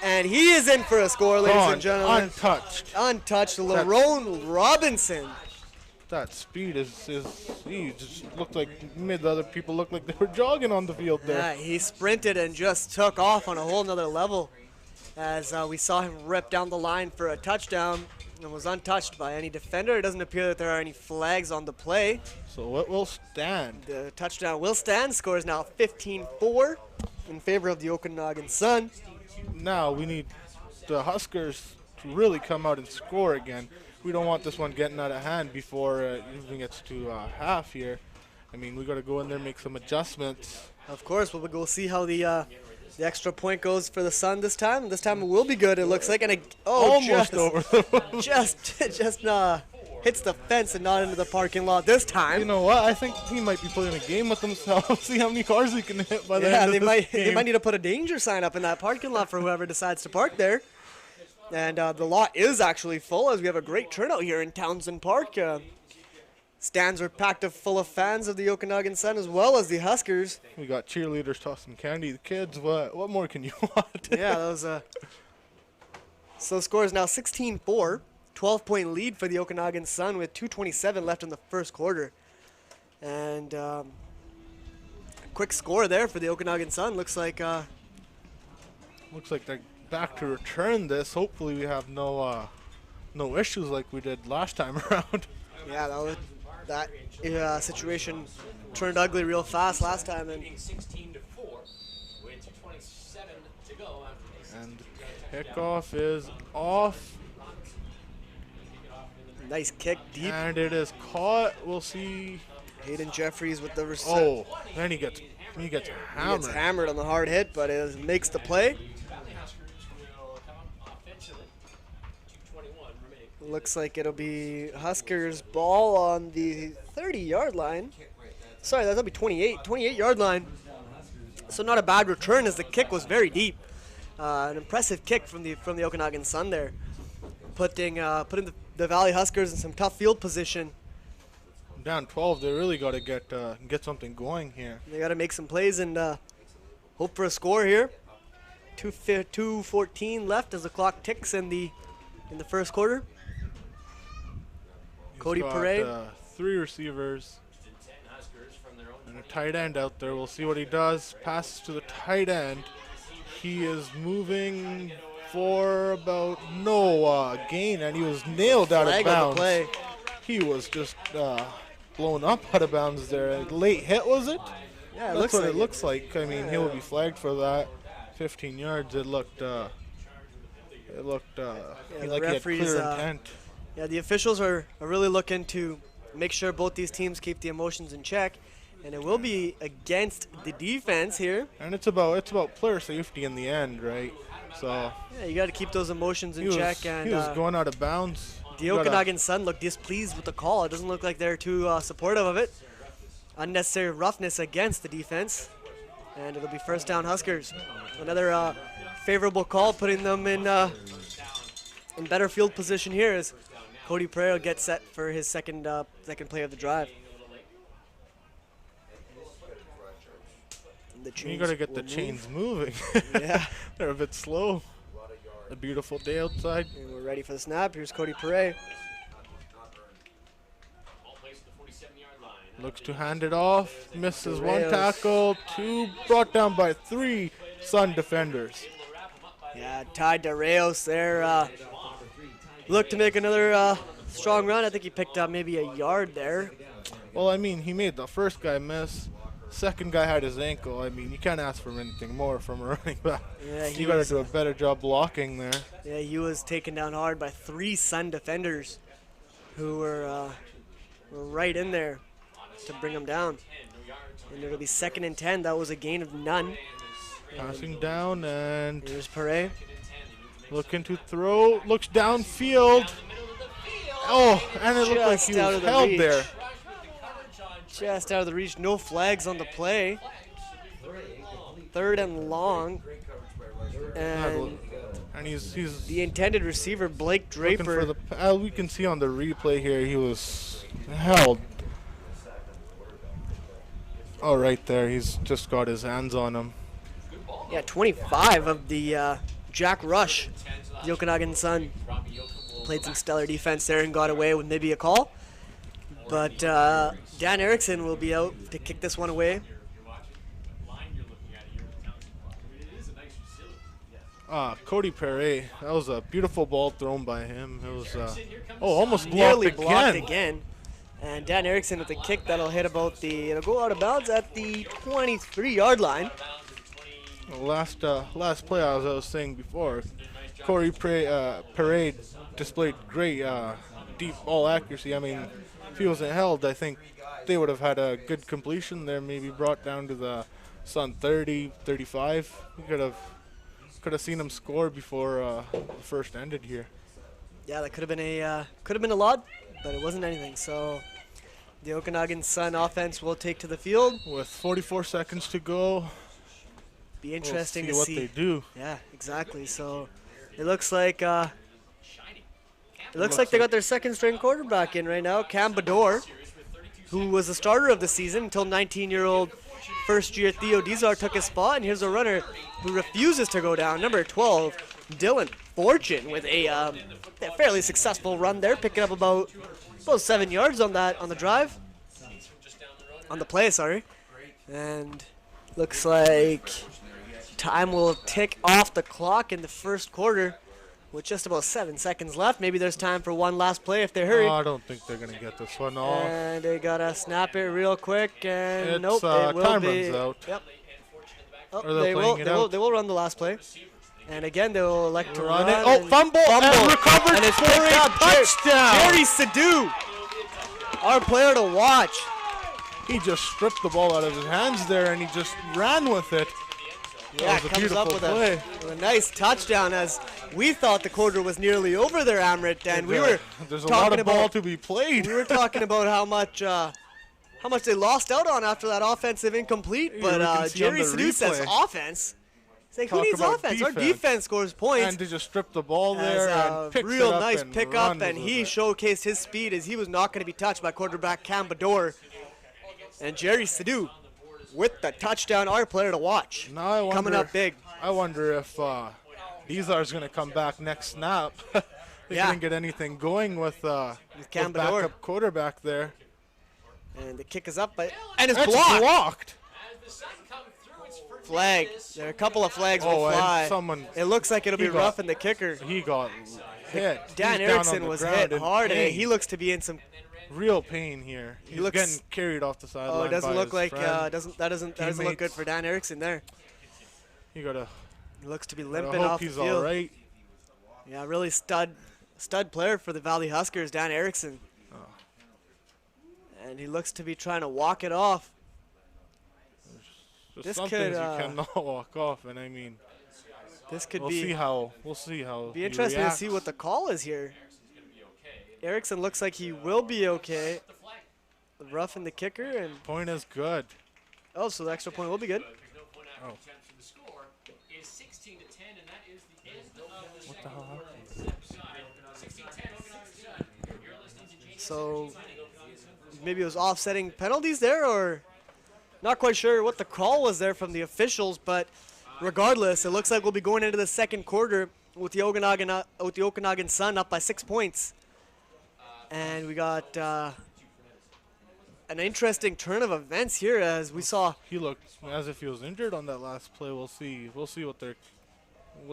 And he is in for a score, ladies and gentlemen. Untouched. Untouched. Lerone Robinson. That speed he just looked like, made the other people look like they were jogging on the field there. Yeah, he sprinted and just took off on a whole nother level as we saw him rip down the line for a touchdown and was untouched by any defender. It doesn't appear that there are any flags on the play. So it will stand. The touchdown will stand. Score is now 15-4 in favor of the Okanagan Sun. Now we need the Huskers to really come out and score again. We don't want this one getting out of hand before it even gets to half here. I mean, we got to go in there and make some adjustments. Of course, we'll see how the extra point goes for the Sun this time. This time it will be good, it looks like. And Almost over. just hits the fence and not into the parking lot this time. You know what? I think he might be playing a game with himself. See how many cars he can hit by the end of they this might game. they might need to put a danger sign up in that parking lot for whoever decides to park there. And the lot is actually full, as we have a great turnout here in Townsend Park. Stands are packed full of fans of the Okanagan Sun as well as the Huskers. We got cheerleaders tossing candy. The kids, what more can you want? Yeah, those. So the score is now 16-4. 12-point lead for the Okanagan Sun with 2:27 left in the first quarter. And quick score there for the Okanagan Sun. Looks like they're back to return this. Hopefully we have no issues like we did last time around. yeah, that situation turned ugly real fast last time. And 16-4 with 2:27 to go after And kickoff is off. nice kick deep. And it is caught. We'll see. Hayden Jeffries with the Oh, then he gets He hammered. gets hammered on the hard hit, but it makes the play. Looks like it'll be Huskers ball on the 30-yard line. Sorry, that'll be 28-yard line. So not a bad return, as the kick was very deep. An impressive kick from the Okanagan Sun there, putting the Valley Huskers in some tough field position. Down 12, they really got to get something going here. They got to make some plays and hope for a score here. 2:14 left as the clock ticks in the first quarter. Cody He's got, Parade. 3 receivers and a tight end out there. We'll see what he does. Passes to the tight end. He is moving for about no gain, and he was nailed out of Flag on the bounds. play. He was just blown up out of bounds there. A late hit, was it? Yeah, it That's looks what like it looks like. I mean, he will be flagged for that. 15 yards. It looked the like he had referees, clear intent. Yeah, the officials are really looking to make sure both these teams keep the emotions in check, and it will be against the defense here. And it's about player safety in the end, right? So Yeah, you got to keep those emotions in he check. And was going out of bounds. the You gotta- Okanagan Sun look displeased with the call. It doesn't look like they're too supportive of it. Unnecessary roughness against the defense, and it'll be first down Huskers. Another favorable call, putting them in better field position here as Cody Pereira gets set for his second play of the drive. And the You gotta get will the move. chains moving. Yeah. They're a bit slow. A beautiful day outside. And we're ready for the snap. Here's Cody Pereira. Looks to hand it off. Misses one Rails. tackle. 2 brought down by 3 Sun defenders. Yeah, tied to Reyes there. Looked to make another strong run. I think he picked up maybe a yard there. Well, I mean, he made the first guy miss. Second guy had his ankle. I mean, you can't ask for anything more from a running back. Yeah, he You gotta was, do a better job blocking there. Yeah, he was taken down hard by 3 Sun defenders who were right in there to bring him down. And it'll be 2nd and 10. That was a gain of none. Passing down and Here's Pereira. looking to throw. Looks downfield. Oh, and it looked like Just he out was of the held reach. there. Just out of the reach. No flags on the play. 3rd and long. And And he's the intended receiver, Blake looking for Draper. the. We can see on the replay here he was held. Oh, right there. He's just got his hands on him. Yeah, 25 of the Jack Rush. The Okanagan Sun played some stellar defense there and got away with maybe a call. But Dan Erickson will be out to kick this one away. Cody Perret. That was a beautiful ball thrown by him. It was almost blocked Nearly blocked again. again. And Dan Erickson with a kick that'll hit about it'll go out of bounds at the 23-yard line. Last play, as I was saying before, Corey Parade displayed great deep ball accuracy. I mean, if he wasn't held, I think they would have had a good completion there, maybe brought down to the Sun 30, 35. We could have seen them score before the first ended here. Yeah, that could have been a lot, but it wasn't anything. So the Okanagan Sun offense will take to the field. With 44 seconds to go, Be interesting we'll to see see what they do. Yeah, exactly. So it looks like they got their second string quarterback in right now, Cam Bador, who was the starter of the season until 19-year-old first-year Theo Dizar took his spot. And here's a runner who refuses to go down, number 12, Dylan Fortune, with a fairly successful run there, picking up about 7 yards on the drive, on the play, sorry. And looks like time will tick off the clock in the first quarter with just about 7 seconds left. Maybe there's time for one last play if they hurry. I don't think they're going to get this one off. And they got to snap it real quick. And It's, nope, it will time be. runs out. Yep. Oh, Or they're playing it out. They will run the last play. And again, they will elect to run it. it. Oh, and fumble. And recovered. And it's for picked a up. touchdown. Jerry Sadu, our player to watch. He just stripped the ball out of his hands there, and he just ran with it. Yeah, That was a comes up beautiful with play. a nice touchdown as we thought the quarter was nearly over there, Amrit, and we were There's a lot talking of ball about to be played. we were talking about how much they lost out on after that offensive incomplete. Yeah, But we can see on Jerry the Sadu says replay. offense. He's like, who Talk needs about offense? Our defense. defense scores points. And to just strip the ball As there a and picks real it up nice and pickup, runs and with he it. showcased his speed as he was not going to be touched by quarterback Cam Bador. And Jerry Sadu with the touchdown, our player to watch. Now I wonder, Coming up big. I wonder if Dizar's going to come back next snap. They Yeah. didn't get anything going with Cam Bador. backup quarterback there. And the kick is up, and it's It's blocked. blocked. Flag. There are a couple of flags will and fly. someone It looks like it'll be he got- rough in the kicker. he got hit. Dan He's down on Erickson the was ground hit in hard, and pain. he looks to be in some. real pain here. He's looks- getting carried off the sideline. Oh, it doesn't by look his like friend. doesn't look good Teammates. for Dan Erickson there. You gotta He looks to be gotta limping hope off the he's field. all right. Yeah, really stud player for the Valley Huskers, Dan Erickson. Oh. And he looks to be trying to walk it off. Just This some could, things you cannot walk off, and I mean, This could we'll see how. be he interesting to reacts. see what the call is here. Erickson looks like he will be okay. Roughing the kicker, and Point is good. oh, so the extra point will be good. Oh. The score is 16-10, and that is the end of the What the hell? 16-10 Okanagan Sun. You're listening to James. So maybe it was offsetting penalties there, or not quite sure what the call was there from the officials. But regardless, it looks like we'll be going into the second quarter with the Okanagan Sun up by 6 points, and we got an interesting turn of events here as we saw. He looked as if he was injured on that last play. We'll see what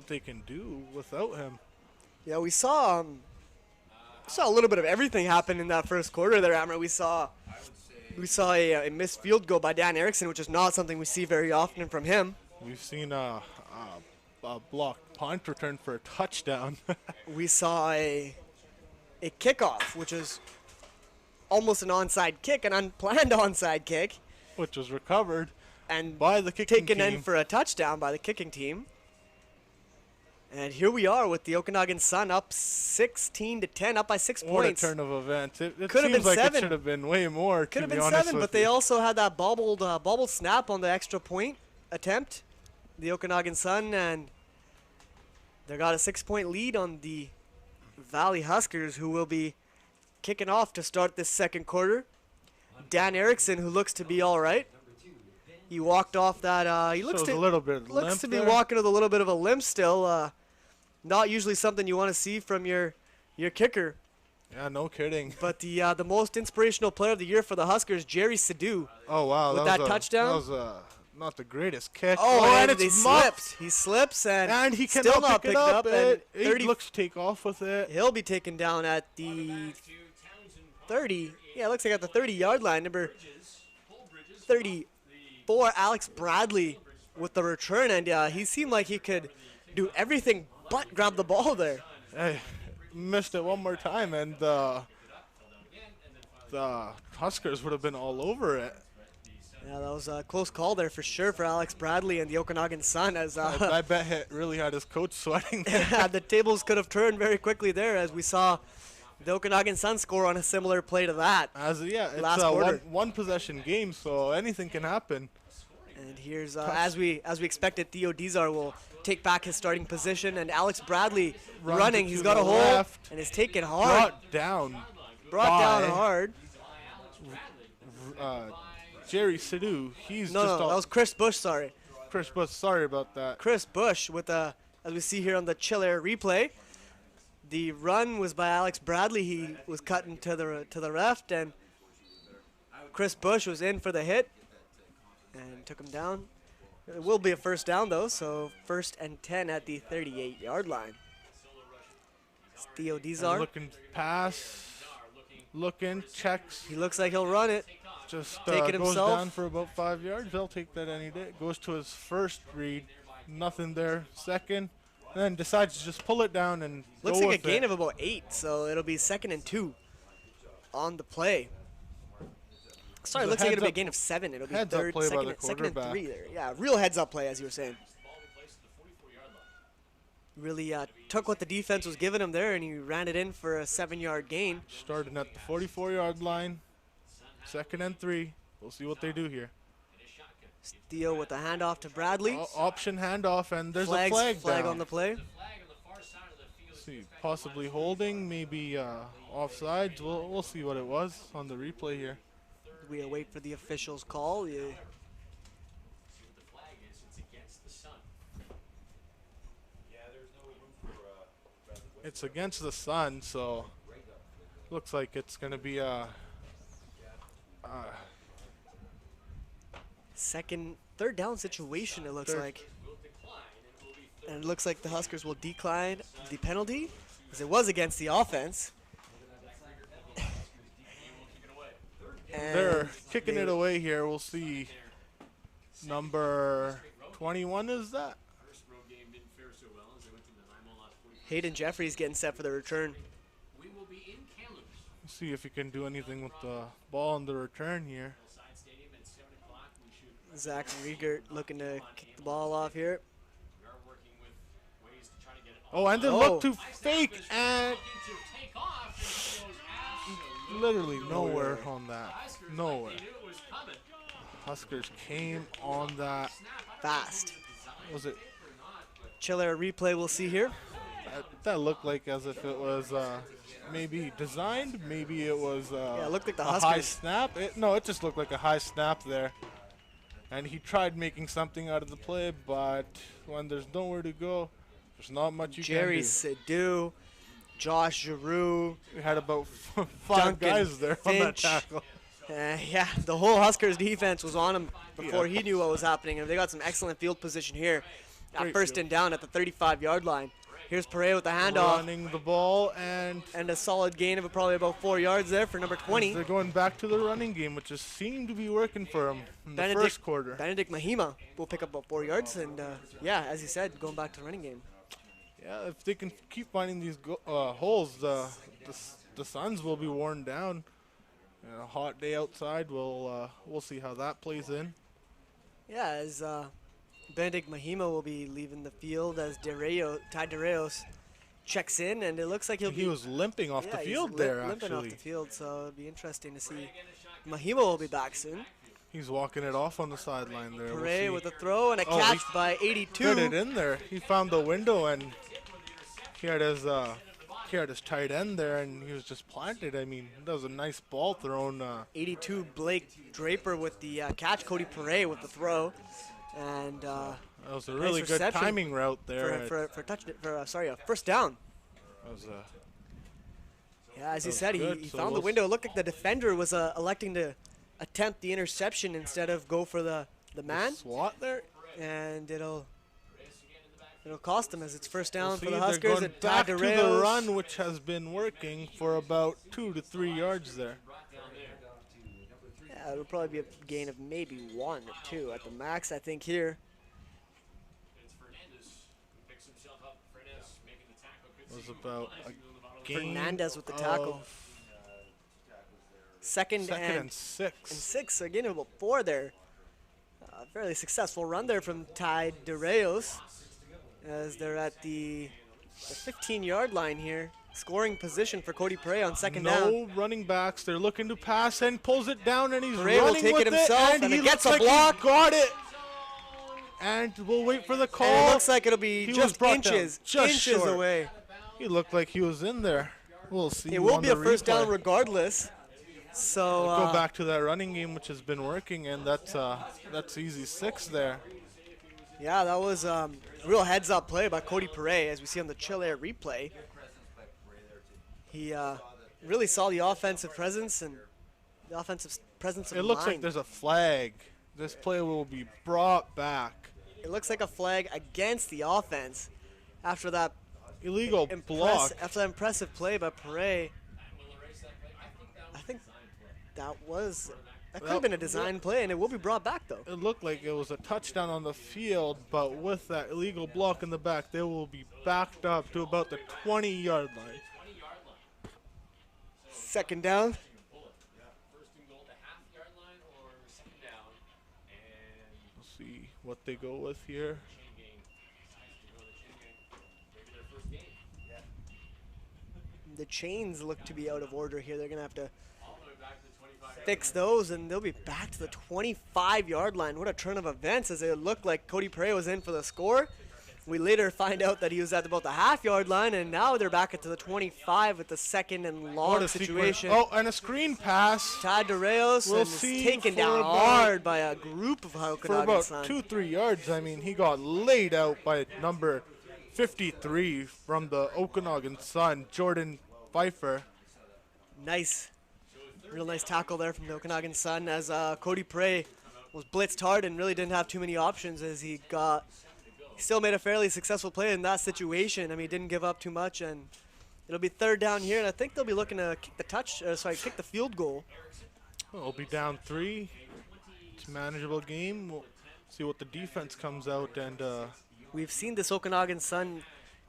they can do without him. Yeah, we saw a little bit of everything happen in that first quarter there, Amber. We saw a missed field goal by Dan Erickson, which is not something we see very often from him. We've seen a blocked punt return for a touchdown. We saw a kickoff, which is almost an onside kick, an unplanned onside kick, which was recovered and by the kicking taken team. in for a touchdown by the kicking team. And here we are with the Okanagan Sun up 16-10, up by 6 What points. a turn of events. It Could have seems been like 7. it should have been way more, Could have to be been honest 7, with but they you. also had that bobbled snap on the extra point attempt, the Okanagan Sun, and they got a 6-point lead on the Valley Huskers, who will be kicking off to start this second quarter. Dan Erickson, who looks to be all right. He walked off that. He looks Shows to a little bit looks limp to be there. walking with a little bit of a limp still. Not usually something you want to see from your kicker. Yeah, no kidding. But the most inspirational player of the year for the Huskers, Jerry Sadu. Oh wow, with that that was touchdown? That was not the greatest kick. Oh, and it's he muffed. slips. He slips and And he still cannot not pick it picked up. and He 30 looks to take off with it. He'll be taken down at the 30. Yeah, it looks like at the 30-yard line. Number 34, Alex Bradley with the return, and he seemed like he could do everything but grab the ball there. Hey, missed it one more time, and the Huskers would have been all over it. Yeah, that was a close call there for sure for Alex Bradley and the Okanagan Sun, as I bet it really had his coach sweating there. the tables could have turned very quickly there, as we saw the Okanagan Sun score on a similar play to that. It's Last a quarter. one possession game, so anything can happen. And here's as we expected, Theo Dizar will take back his starting position, and Alex Bradley Runs running. it He's to got the a hole left. and is taken hard. Brought down Down by hard. Jerry Sidhu. He's No, just that was Chris Bush. Sorry, Chris Bush. Sorry about that. Chris Bush with as we see here on the Chilliwack replay. The run was by Alex Bradley. He was cutting to the left, and Chris Bush was in for the hit and took him down. It will be a first down though, so 1st and 10 at the 38-yard line. It's Theo And Dizar. looking pass, looking checks. He looks like he'll run it. Just Take it goes himself. down for about 5 yards. They'll take that any day. Goes to his first read, nothing there. Second, and then decides to just pull it down and Looks go like a with gain it. of about 8, so it'll be 2nd and 2 on the play. Sorry, It's a looks like it'll be a heads-up- gain of 7. It'll be heads-up 3rd, play by 2nd, the 2nd and quarterback. 3 there. Yeah, real heads-up play, as you were saying. Really took what the defense was giving him there, and he ran it in for a 7-yard gain. Starting at the 44-yard line. 2nd and 3. We'll see what they do here. Theo with the handoff to Bradley. Option handoff, and there's Flag a flag down. on the play. See, possibly holding, maybe offsides. We'll see what it was on the replay here. We await for the official's call. Yeah. It's against the Sun, so looks like it's gonna be a Third down situation, it looks Third. like. And it looks like the Huskers will decline the penalty, because it was against the offense. they're And kicking they- it away here. We'll see. Number 21 is that? Hayden Jeffries getting set for the return. See if he can do anything with the ball on the return here. Zach Riegert looking to kick the ball off here. Oh, and then Oh. look to fake and literally nowhere on that. Nowhere. Huskers came on that. Fast. Was it? Chiller replay we'll see here. That looked like as if it was maybe designed. Maybe it was it looked like the a high Huskers. snap. No, it just looked like a high snap there. And he tried making something out of the play, but when there's nowhere to go, there's not much you Jerry can do. Sidhu, Josh Giroux. We had about 5 Duncan guys there on that Finch. tackle. Yeah, the whole Huskers defense was on him before he knew what was happening, and they got some excellent field position here at Great 1st field. and down at the 35-yard line. Here's Perret with the handoff, Running the ball, and and a solid gain of probably about 4 yards there for number 20. they're going back to the running game, which just seemed to be working for them in the first quarter. Benedict Mahima will pick up about 4 yards, and yeah, as you said, going back to the running game. Yeah, if they can keep finding these holes, the Suns will be worn down. A hot day outside. We'll see how that plays in. Yeah, as Benedict Mahima will be leaving the field as Ty DeReos checks in, and it looks like He was limping off the he's field there. limping off Actually, the field, so it'll be interesting to see. Mahima will be back soon. he's walking it off on the sideline there. We'll Perret see. with a throw and a Oh, catch he by Put it 82. in there. He found the window and he had his tight end there, and he was just planted. I mean, that was a nice ball thrown. 82 Blake Draper with the catch. Cody Perret with the throw, and That was a really good reception timing route there. for a first down. That was Yeah, as he That said, was he good, so found the we'll window. It looked like the defender was electing to attempt the interception instead of go for the man, SWAT there. and it'll cost them as it's first down We'll for see, the they're Huskers. going And back Ty to the DeReos. run, which has been working for about 2 to 3 yards there. Yeah, it'll probably be a gain of maybe 1 or 2 at the max, I think here. It was about a gain Fernandez with the tackle. of Second and 6. and 6. Again, about 4 there. Fairly successful run there from Ty DeReos as they're at the 15-yard line here. Scoring position for Cody Prey on second down. No running backs. They're looking to pass and pulls it down, and he's Prey will running take with it himself, and he it gets looks a like block. He got it. And we'll wait for the call. And it looks like it'll be He was just brought down inches just short. away. He looked like he was in there. We'll see. It will on be the a first replay. down regardless. So Go back to that running game, which has been working, and that's easy 6 there. yeah, that was a real heads-up play by Cody Perret, as we see on the Chilliwack replay. He really saw the offensive presence and the offensive presence of It looks like mind. there's a flag. This play will be brought back. It looks like a flag against the offense after that Illegal block. after that impressive play by Perret. I think that could have been a design play, and it will be brought back though. It looked like it was a touchdown on the field, but with that illegal block in the back, they will be backed up to about the 20-yard line. Second down. First and goal, the half-yard line or second down. And We'll see what they go with here. chain gang. Nice to go to the chain gang. Maybe their first game. The chains look to be out of order here. They're going to have to All the way back to the 25. fix those, and they'll be back to the 25-yard line. What a turn of events, as it looked like Cody Perret was in for the score. We later find out that he was at about the half-yard line, and now they're back at the 25 with the second and What long a sequence. situation. Oh, and a screen pass Ty DeReos We'll and is see taken for down about- hard by a group of for Okanagan about Sun. 2-3 yards. I mean, he got laid out by number 53 from the Okanagan Sun, Jordan Pfeiffer. Nice. Real nice tackle there from the Okanagan Sun as Cody Perret was blitzed hard and really didn't have too many options as he still made a fairly successful play in that situation. I mean, he didn't give up too much, and it'll be third down here, and I think they'll be looking to kick the field goal. We'll be down 3. It's a manageable game. We'll see what the defense comes out and We've seen this Okanagan Sun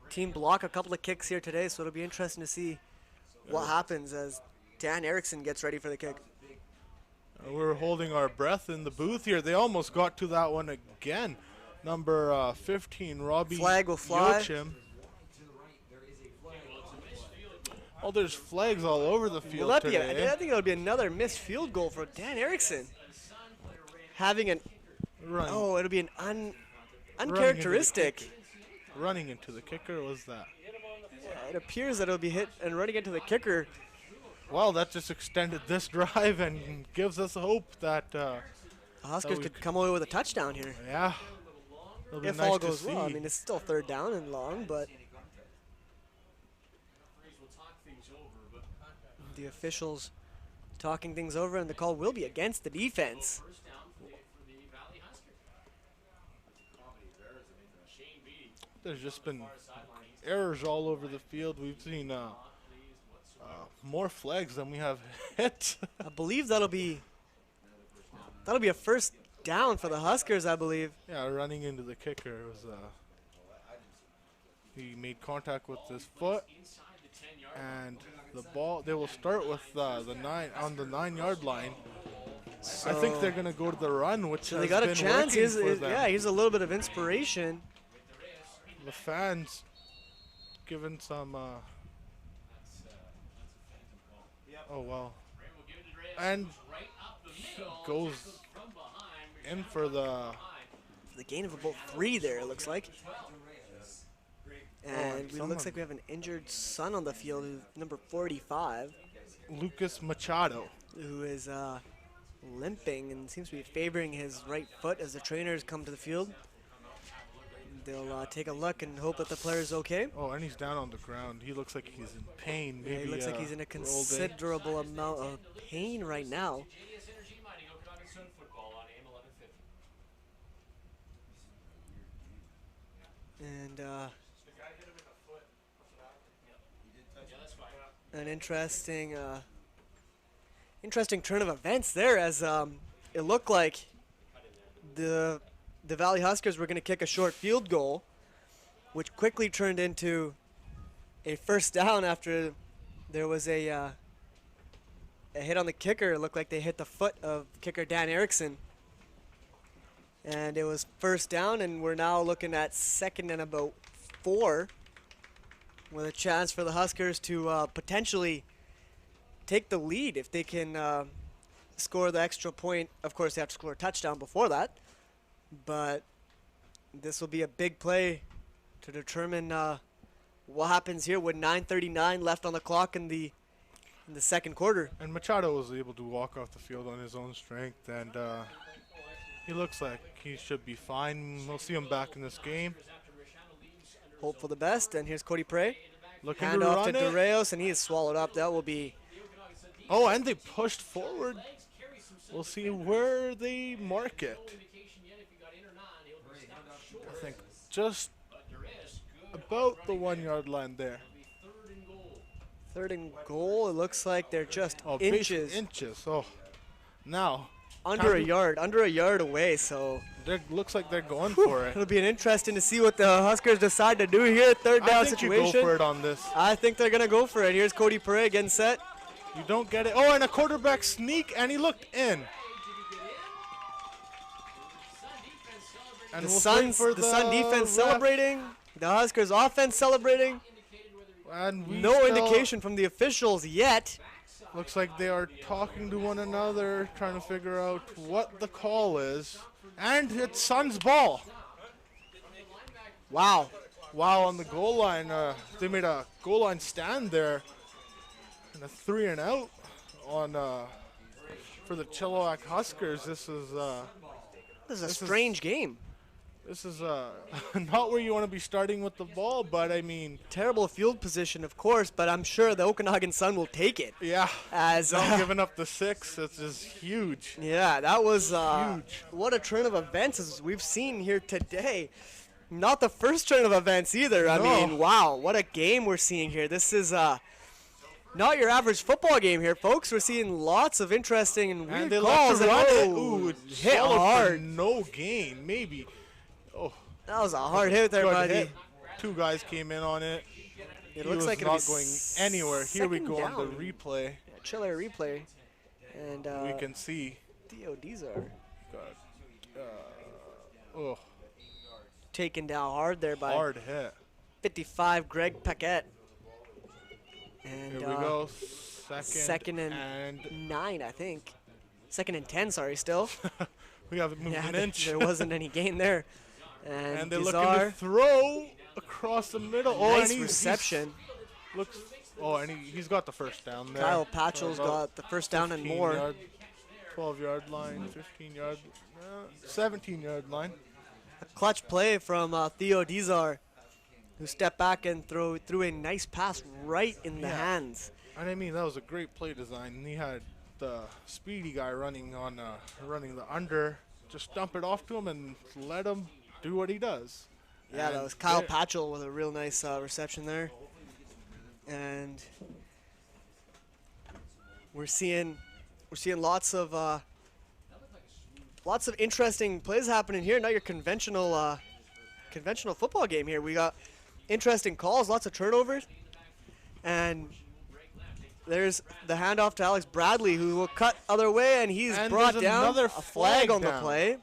team block a couple of kicks here today, so it'll be interesting to see what happens as Dan Erickson gets ready for the kick. we're holding our breath in the booth here. They almost got to that one again. Number 15, Robbie Flag will fly. Yochim. Oh, there's flags all over the field Will that be today. I think it'll be another missed field goal for Dan Erickson. Having an it'll be an uncharacteristic. Running into the kicker was that. It appears that it'll be hit and running into the kicker. Well, that just extended this drive and gives us hope that, The Huskers we could come away with a touchdown here. yeah, it'll be If nice all to goes see. well. I mean, it's still third down and long, but We'll talk things over, but the officials talking things over, and the call will be against the defense. first down for the Valley Huskers. Shane Beatty. There's just been errors all over the field. We've seen more flags than we have hit. I believe that'll be a first down for the Huskers, I believe. Yeah, running into the kicker was he made contact with his foot, and the ball. They will start with the 9-yard line. I think they're gonna go to the run, which So has they got a been chance. working for them. Yeah, here's a little bit of inspiration. The fans giving some. Oh wow! And goes in for the. The gain of about 3 there, it looks like. And it someone- looks like we have an injured son on the field, who's number 45, Lucas Machado. who is limping and seems to be favoring his right foot as the trainers come to the field. They'll take a look and hope that the player's okay. Oh, and he's down on the ground. He looks like he's in pain. Yeah, he Maybe, looks like he's in a rolled in. considerable amount of pain right now. JDS Energy Mining Okanagan Sun football on AM 1150. And Yeah, that's fine. an interesting turn of events there, as it looked like the Valley Huskers were going to kick a short field goal, which quickly turned into a first down after there was a a hit on the kicker. It looked like they hit the foot of kicker Dan Erickson. And it was first down, and we're now looking at 2nd and about 4, with a chance for the Huskers to potentially take the lead if they can score the extra point. Of course, they have to score a touchdown before that, but this will be a big play to determine what happens here with 9:39 left on the clock in the second quarter. And Machado was able to walk off the field on his own strength, and he looks like he should be fine. We'll see him back in this game. Hope for the best, and here's Cody Prey. Looking Hand to off to run it. Dureos, and he is swallowed up. That will be Oh, and they pushed forward. We'll see where they mark it. I think just about the 1 yard line there. 3rd and goal. It looks like they're just Oh, inches inches. Oh, now under a time yard away. So looks like they're going for it. it'll be an interesting to see what the Huskers decide to do here. 3rd down I think situation. you go for it on this. I think they're gonna go for it. Here's Cody Perret getting set. You don't get it. Oh, and a quarterback sneak, and he looked in. And The we'll Suns, for the Sun defense ref. celebrating. The Huskers offense celebrating. And we No still- indication from the officials yet. Looks like they are talking to one another, trying to figure out what the call is. And it's Suns' ball. Wow. Wow, on the goal line, they made a goal line stand there. And a 3 and out on for the Chilliwack Huskers. This is This is a This is- strange game. not where you want to be starting with the ball, but I mean, Terrible field position, of course, but I'm sure the Okanagan Sun will take it. yeah, As not giving up the 6. It's just huge. yeah, that was Huge. what a turn of events as we've seen here today. Not the first turn of events either. I No. mean, wow, what a game we're seeing here. This is not your average football game here, folks. We're seeing lots of interesting and weird And they calls. left to run it. Oh, Ooh, hit solid for hard. no gain, maybe. Oh, That was a hard hit there, good buddy. hit. 2 guys came in on it. It He looks was like it'll not be going anywhere. Here we second go on the down. replay. Chiller replay. And We can see. Theo Dizar Oh, taken down hard there by hard hit. 55 Greg Paquette. And Here we go. second and 9, I think. 2nd and 10, sorry, still. we haven't moved Yeah, an inch. there wasn't any gain there. And And they're looking Dizar, to throw across the middle. Oh, nice and he's reception. looks. Oh, and he's got the first down there. Kyle Patchell's About got the first down and 15 more. Yard, 12-yard line, 15-yard, 17-yard line. A clutch play from Theo Dizar, who stepped back and threw a nice pass right in the Yeah. hands. And I mean, that was a great play design. And he had the speedy guy running on, running the under, just dump it off to him and let him do what he does. Yeah, that And was Kyle there- Patchell with a real nice reception there. And we're seeing lots of interesting plays happening here. Not your conventional football game here. We got interesting calls, lots of turnovers, and there's the handoff to Alex Bradley, who will cut other way, and he's And brought there's down another a flag on the down. play.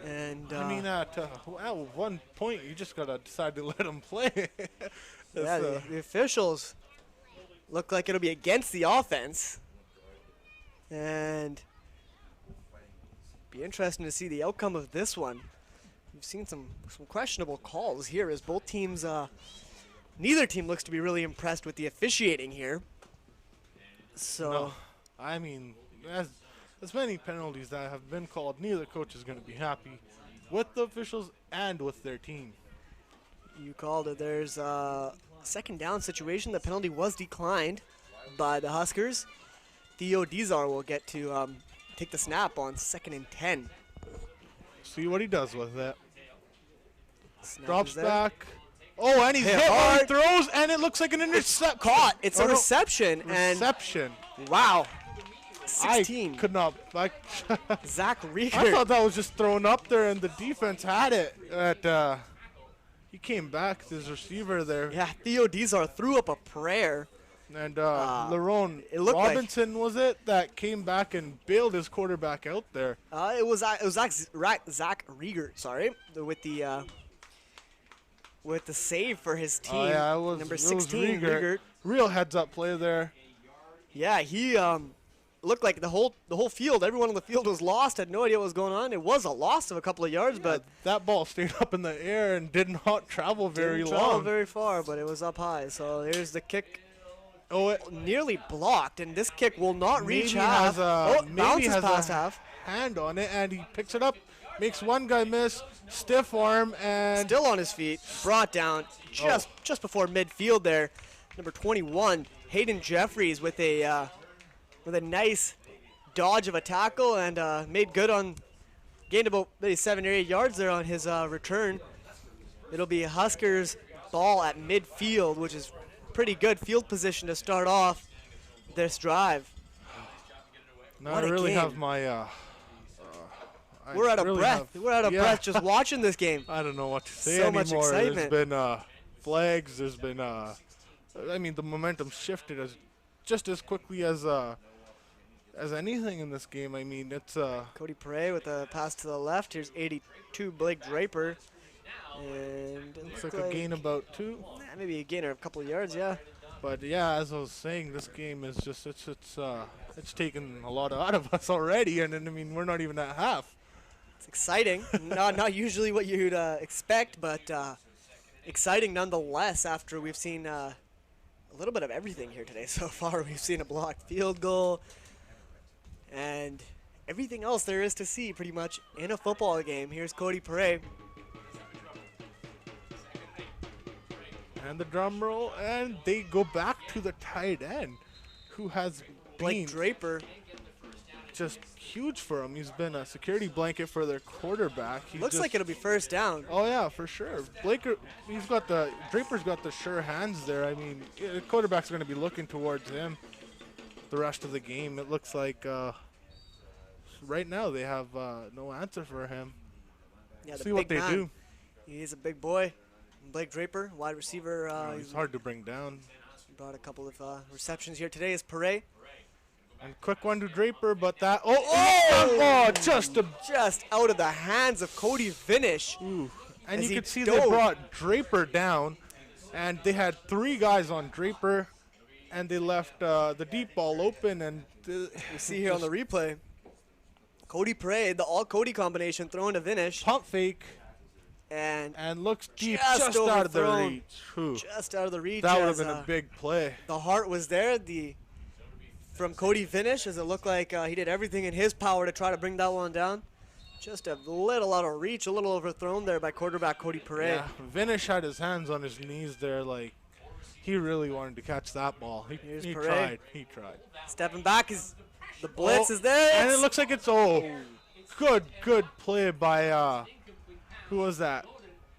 And I mean, at one point, you just gotta decide to let him play. yeah, That's, the officials look like it'll be against the offense, and be interesting to see the outcome of this one. We've seen some questionable calls here as both teams, neither team looks to be really impressed with the officiating here. So, No, I mean, as many penalties that have been called, neither coach is going to be happy with the officials and with their team. you called it. There's a 2nd down situation. The penalty was declined by the Huskers. Theo Dizar will get to take the snap on 2nd and 10. See what he does with it. Snap Drops is there. back. Oh, and he's Hit hit while he hard. throws, and it looks like an intercept. Caught. It's Oh, a no. reception. Reception. And wow. 16. I could not. Zach I Rieger. thought that was just thrown up there, and the defense had it. He came back to his receiver there. Yeah, Theo Dizar threw up a prayer. And Lerone it looked like- Robinson was it that came back and bailed his quarterback out there. It was Zach Rieger, sorry, with the save for his team. Oh yeah, it was number it 16, was Rieger. Rieger. Real heads up play there. Yeah, he looked like the whole field, everyone on the field was lost, had no idea what was going on. It was a loss of a couple of yards, but That ball stayed up in the air and did not travel very didn't travel long. very far, but it was up high. So here's the kick, Oh, it nearly blocked, and this kick will not reach maybe half. has It maybe bounces has past a half. hand on it, and he picks it up, makes one guy miss, stiff arm, and Still on his feet, brought down just before midfield there. Number 21, Hayden Jeffries with a nice dodge of a tackle and made good on, gained about maybe 7 or 8 yards there on his return. It'll be Huskers ball at midfield, which is pretty good field position to start off this drive. now what I a really game. have my. We're out of really breath. have- We're out of yeah. breath just watching this game. I don't know what to say So anymore. much excitement. There's been flags. There's been I mean, the momentum shifted just as quickly as anything in this game. I mean, it's Cody Perret with a pass to the left. Here's 82, Blake Draper. And it it's looks like a gain about 2. maybe a gainer of a couple of yards, yeah. But yeah, as I was saying, this game is just it's taken a lot out of us already, and then I mean we're not even at half. It's exciting. not usually what you'd expect, but exciting nonetheless after we've seen a little bit of everything here today so far. We've seen a blocked field goal and everything else there is to see pretty much in a football game. Here's Cody Perret. And the drum roll, and they go back to the tight end, who has Blake been Draper. just huge for him. He's been a security blanket for their quarterback. He Looks just- like it'll be first down. Oh yeah, for sure. Draper's got the sure hands there. I mean, the quarterback's going to be looking towards him the rest of the game. It looks like right now they have no answer for him. Yeah, the See what big they man. do. He's a big boy. Blake Draper, wide receiver. He's hard to bring down. Brought a couple of receptions here today. Is Perret. And quick one to Draper, but that oh just a Just out of the hands of Cody Vinish. and As you he could see dove. they brought Draper down, and they had 3 guys on Draper, and they left the deep ball open, and You see here on the replay. Cody Perret, the all Cody combination thrown to Vinish. pump fake And looks deep, Just just out of the overthrown. reach. Whew. just out of the reach. That would have as, been a big play. The heart was there. From Cody Vinish, as it looked like he did everything in his power to try to bring that one down. Just a little out of reach, a little overthrown there by quarterback Cody Perret. Yeah, Vinish had his hands on his knees there, like he really wanted to catch that ball. Here's He Perret. tried. He tried. Stepping back, the blitz Oh, is there. and it It's looks like it's good play by who was that?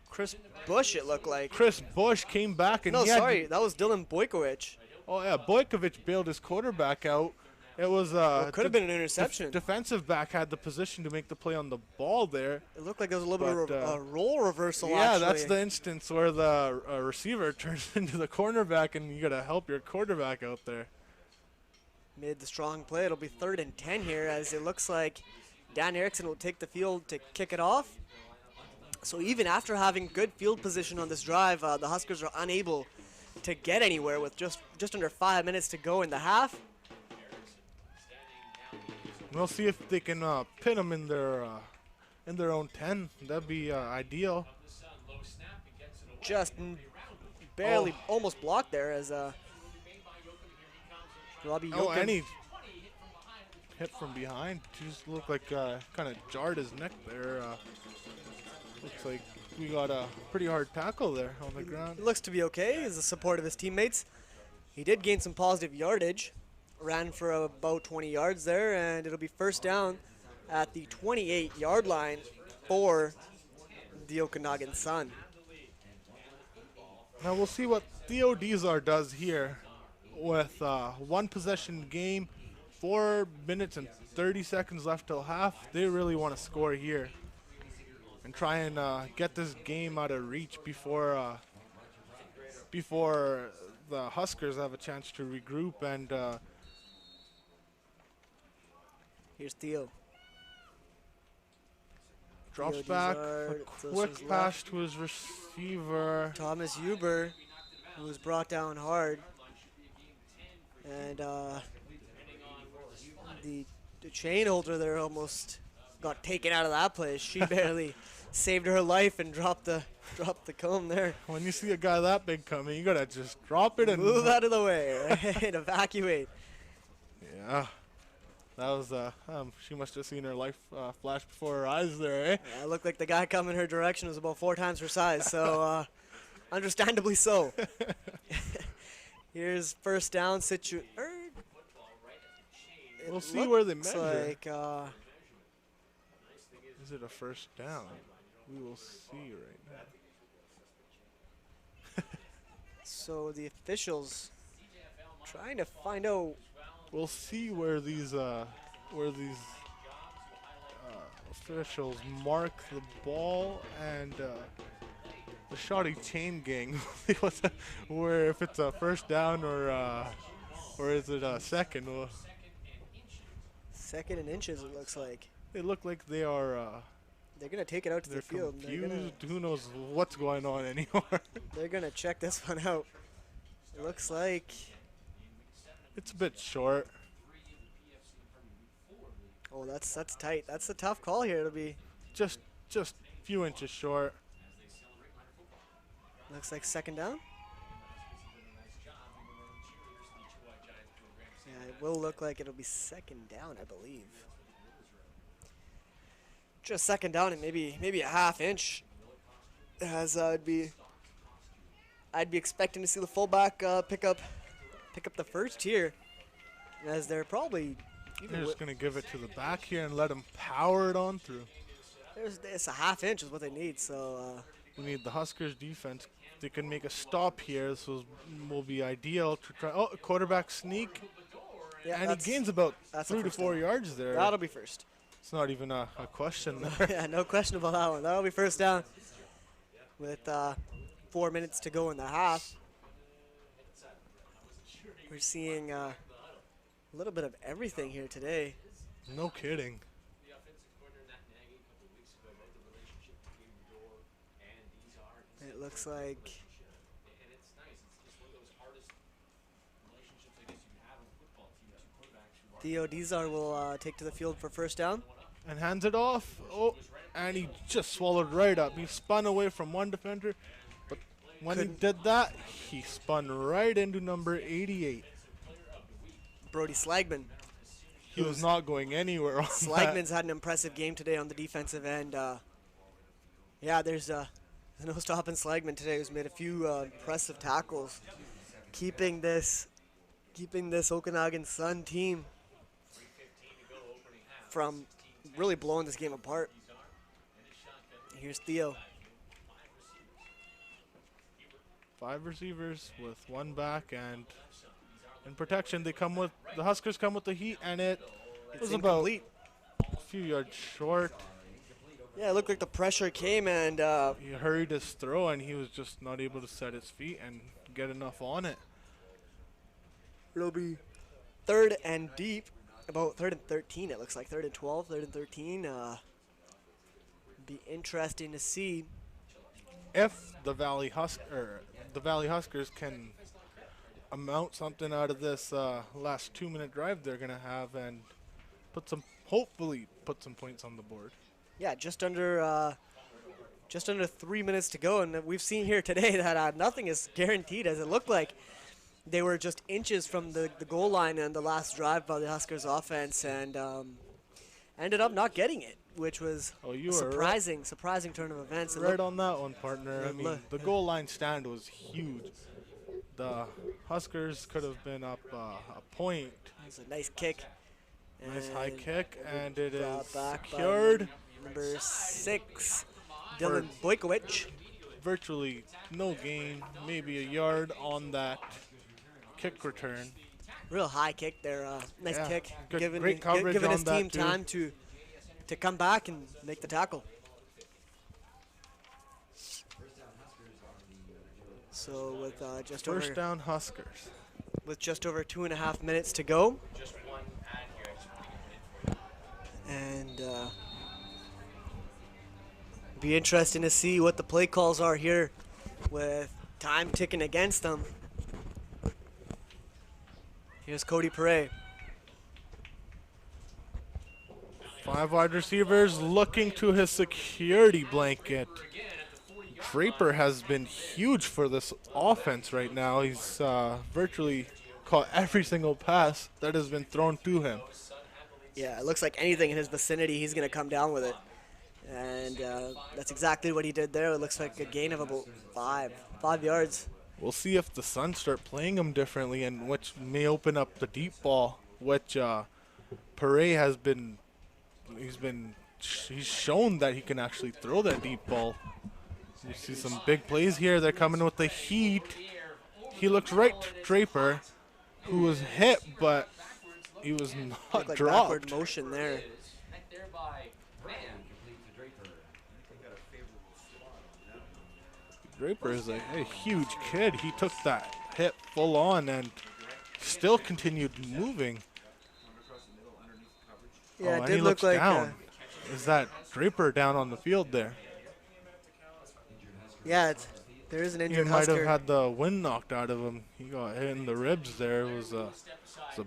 Chris Bush, it looked like. Chris Bush came back and No, he had sorry, that was Dylan Bojkovic. Oh yeah, Bojkovic bailed his quarterback out. It was Could have been an interception. defensive back had the position to make the play on the ball there. It looked like there was a little bit But, of a role reversal. Yeah, actually. that's the instance where the receiver turns into the cornerback, and you gotta help your quarterback out there. Made the strong play. It'll be 3rd and 10 here, as it looks like Dan Erickson will take the field to kick it off. So even after having good field position on this drive, the Huskers are unable to get anywhere with just under 5 minutes to go in the half. We'll see if they can pin them in their own 10. That'd be ideal. Just barely, almost blocked there as Robbie Oh, Yokin. and he hit from behind. Just looked like kind of jarred his neck there. Looks like we got a pretty hard tackle there on the ground. Looks to be okay as the support of his teammates. He did gain some positive yardage, ran for about 20 yards there, and it'll be first down at the 28-yard line for the Okanagan Sun. Now we'll see what Theo Dizar does here with one possession game, 4 minutes and 30 seconds left till half. They really want to score here and try and get this game out of reach before the Huskers have a chance to regroup and Here's Theo. drops Theo back. A Dizard throws quick his pass left. to his receiver. Thomas Huber, who was brought down hard. And the chain holder there almost got taken out of that place. She barely saved her life and dropped the comb there. When you see a guy that big coming, you gotta just drop it and Move out of the way, right? Evacuate. Yeah, that was she must have seen her life flash before her eyes there, eh? Yeah, it looked like the guy coming her direction was about 4 times her size, so understandably so. Here's first down We'll see where they looks measure. like Is it a first down? We will see right now. so the officials trying to find out. We'll see where these officials mark the ball and the shoddy chain gang. Where if it's a first down or is it a second? Well, 2nd and inches, it looks like. they look like they are. They're gonna take it out to They're the field. confused. Who knows what's going on anymore? They're gonna check this one out. It looks like It's a bit short. that's tight. That's a tough call here. It'll be Just few inches short. looks like 2nd down. Yeah, it will look like it'll be 2nd down, I believe. Just 2nd down and maybe a half inch. As I'd be expecting to see the fullback pick up the first here, as they're probably They're just gonna give it to the back here and let them power it on through. it's a half inch is what they need. So We need the Huskers defense. They can make a stop here. This will be ideal to try. Oh, quarterback sneak, yeah, and he gains about that's a 3 to first 4 down. yards there. That'll be first. It's not even a question there. Yeah, no question about that one. That'll be first down with 4 minutes to go in the half. We're seeing a little bit of everything here today. No kidding. It looks like Theo Dizar will take to the field for first down. And hands it off. Oh, and he just swallowed right up. He spun away from one defender, but when he did that, he spun right into number 88. Brody Slagman. He was not going anywhere on that. Slagman's had an impressive game today on the defensive end. Yeah, there's no stopping Slagman today. Who's made a few impressive tackles, keeping this Okanagan Sun team from really blowing this game apart. Here's Theo. 5 receivers with 1 back, and in protection the Huskers come with the heat, and it was about incomplete. a few yards short. Yeah, it looked like the pressure came, and He hurried his throw, and he was just not able to set his feet and get enough on it. it'll be 3rd and deep, about 3rd and 13. It looks like 3rd and 12, 3rd and 13. Be interesting to see. If the Valley Huskers can amount something out of this last 2-minute drive they're gonna have, and hopefully put some points on the board. Yeah, just under 3 minutes to go, and we've seen here today that nothing is guaranteed, as it looked like they were just inches from the goal line on the last drive by the Huskers offense, and ended up not getting it, which was You a were surprising turn of events. It right looked- on that one, partner. I mean, the goal line stand was huge. The Huskers could have been up a point. It was a nice kick. Nice high And kick, and it brought is back by secured. Number 6, Dylan Bojkovic. Virtually no gain, maybe a yard on that kick return. Real high kick there. Nice Yeah, kick. good- Giving great coverage giving his on that team too. time to come back and make the tackle. So with First down Huskers. with just over 2.5 minutes to go, Just one ad here. I just want to get and be interesting to see what the play calls are here with time ticking against them. Here's Cody Perret. 5 wide receivers looking to his security blanket. Draper has been huge for this offense right now. He's virtually caught every single pass that has been thrown to him. Yeah, it looks like anything in his vicinity, he's going to come down with it. And that's exactly what he did there. It looks like a gain of about 5 yards. We'll see if the Suns start playing him differently, and which may open up the deep ball, which Perret has been. He's shown that he can actually throw that deep ball. You see some big plays here. They're coming with the heat. He looks right to Draper, who was hit, but he was not Looked like dropped. backward motion there. right there by man. Draper is a huge kid. He took that hit full on and still continued moving. Yeah, Oh, it and did he look looks like. down. Is that Draper down on the field there? Yeah, there is an He injured might have Husker. had the wind knocked out of him. He got hit in the ribs there. It was a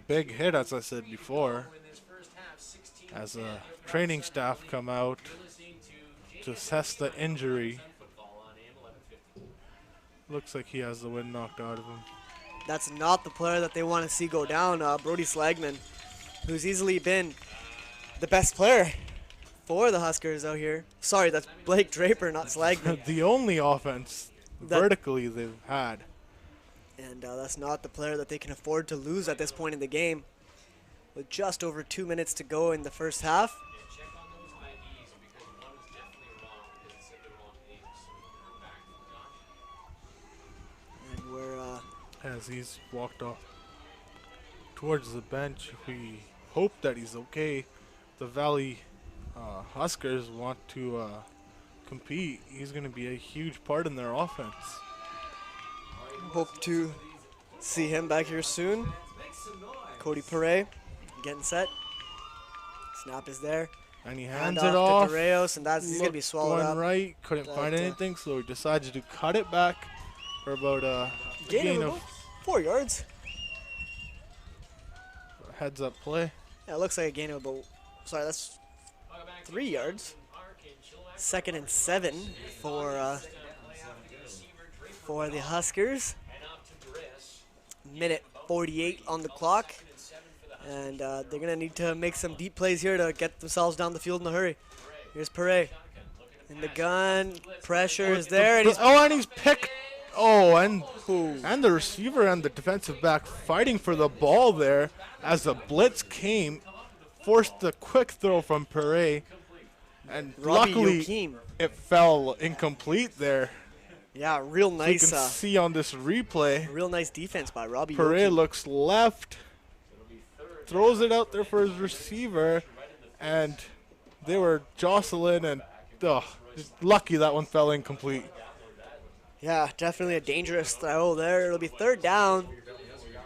big hit, as I said before. As a training staff come out to assess the injury. Looks like he has the wind knocked out of him. That's not the player that they want to see go down. Brody Slagman, who's easily been the best player for the Huskers out here. Sorry, that's Blake Draper, not Slagman. The only offense vertically they've had. And that's not the player that they can afford to lose at this point in the game. With just over 2 minutes to go in the first half. Check on those IDs because one is definitely wrong because it said the wrong names. So we're back. And we're As he's walked off towards the bench, we hope that he's okay. The Valley Huskers want to compete. He's going to be a huge part in their offense. hope to see him back here soon. Cody Perret getting set. Snap is there. And he Hand hands it off. to Reyes, and he's going to be Looked swallowed going up. right, couldn't find anything, so he decided to cut it back for about a gain about of 4 yards. heads up play. Yeah, it looks like a gain of about, sorry, that's 3 yards. 2nd and 7 for the Huskers. Minute 48 on the clock. And they're going to need to make some deep plays here to get themselves down the field in a hurry. Here's Perret. In the gun, pressure is there. And And he's picked. Oh, and the receiver and the defensive back fighting for the ball there as the blitz came, forced the quick throw from Perret, and Robbie luckily Joachim. it fell incomplete there. Yeah, real You nice. can see on this replay, Real nice defense by Robbie Perret Joachim. looks left, throws it out there for his receiver, and they were jostling, and just lucky that one fell incomplete. Yeah, definitely a dangerous throw there. It'll be 3rd down.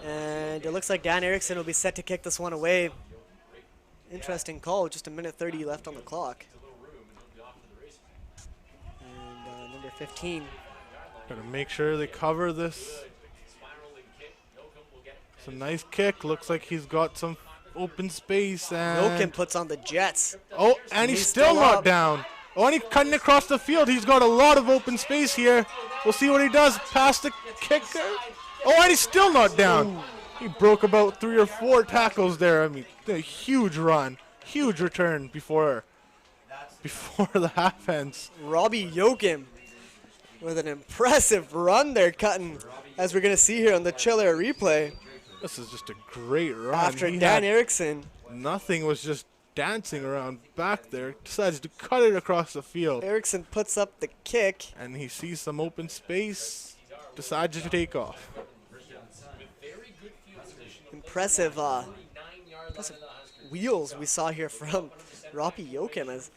And it looks like Dan Erickson will be set to kick this one away. Interesting call, just a minute 30 left on the clock. And number 15. Gotta make sure they cover this. It's a nice kick. Looks like he's got some open space. Noken And puts on the Jets. oh, and he's still not up. down. Oh, and he's cutting across the field. He's got a lot of open space here. We'll see what he does. Past the kicker. Oh, and he's still not down. He broke about 3 or 4 tackles there. I mean, a huge run, huge return before the half ends. Robbie Joachim with an impressive run there, cutting, as we're going to see here on the Chilliwack replay. This is just a great run. After He Dan had Erickson. nothing, was just dancing around back there. Decides to cut it across the field. Erickson puts up the kick. And he sees some open space. Decides to take off. Impressive wheels we saw here from Robbie Joachim as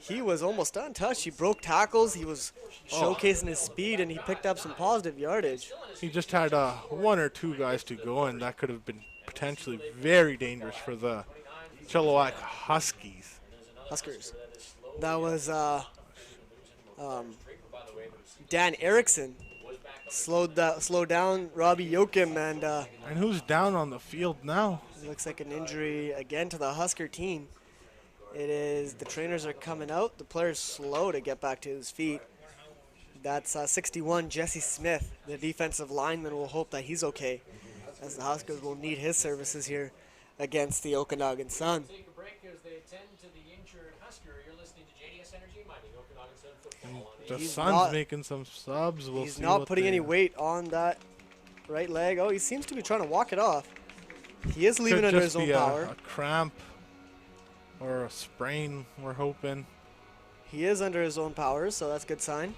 he was almost untouched. He broke tackles. He was showcasing his speed, and he picked up some positive yardage. He just had one or two guys to go, and that could have been potentially very dangerous for the Chilliwack Huskies. Huskers. That was Dan Erickson slowed down Robbie Joachim, and And who's down on the field now? it looks like an injury again to the Husker team. It is the trainers are coming out. The player's slow to get back to his feet. That's 61 Jesse Smith. The defensive lineman will hope that he's okay, as the Huskers will need his services here against the Okanagan Sun. Take a break as they attend to the injured Husker. You're listening to JDS Energy, mighty Okanagan Sun football. The He's Sun's not- making some subs. We'll He's see not what putting they- any weight on that right leg. Oh, he seems to be trying to walk it off. He is leaving Could under just his own be power. a cramp or a sprain, we're hoping. He is under his own power, so that's a good sign.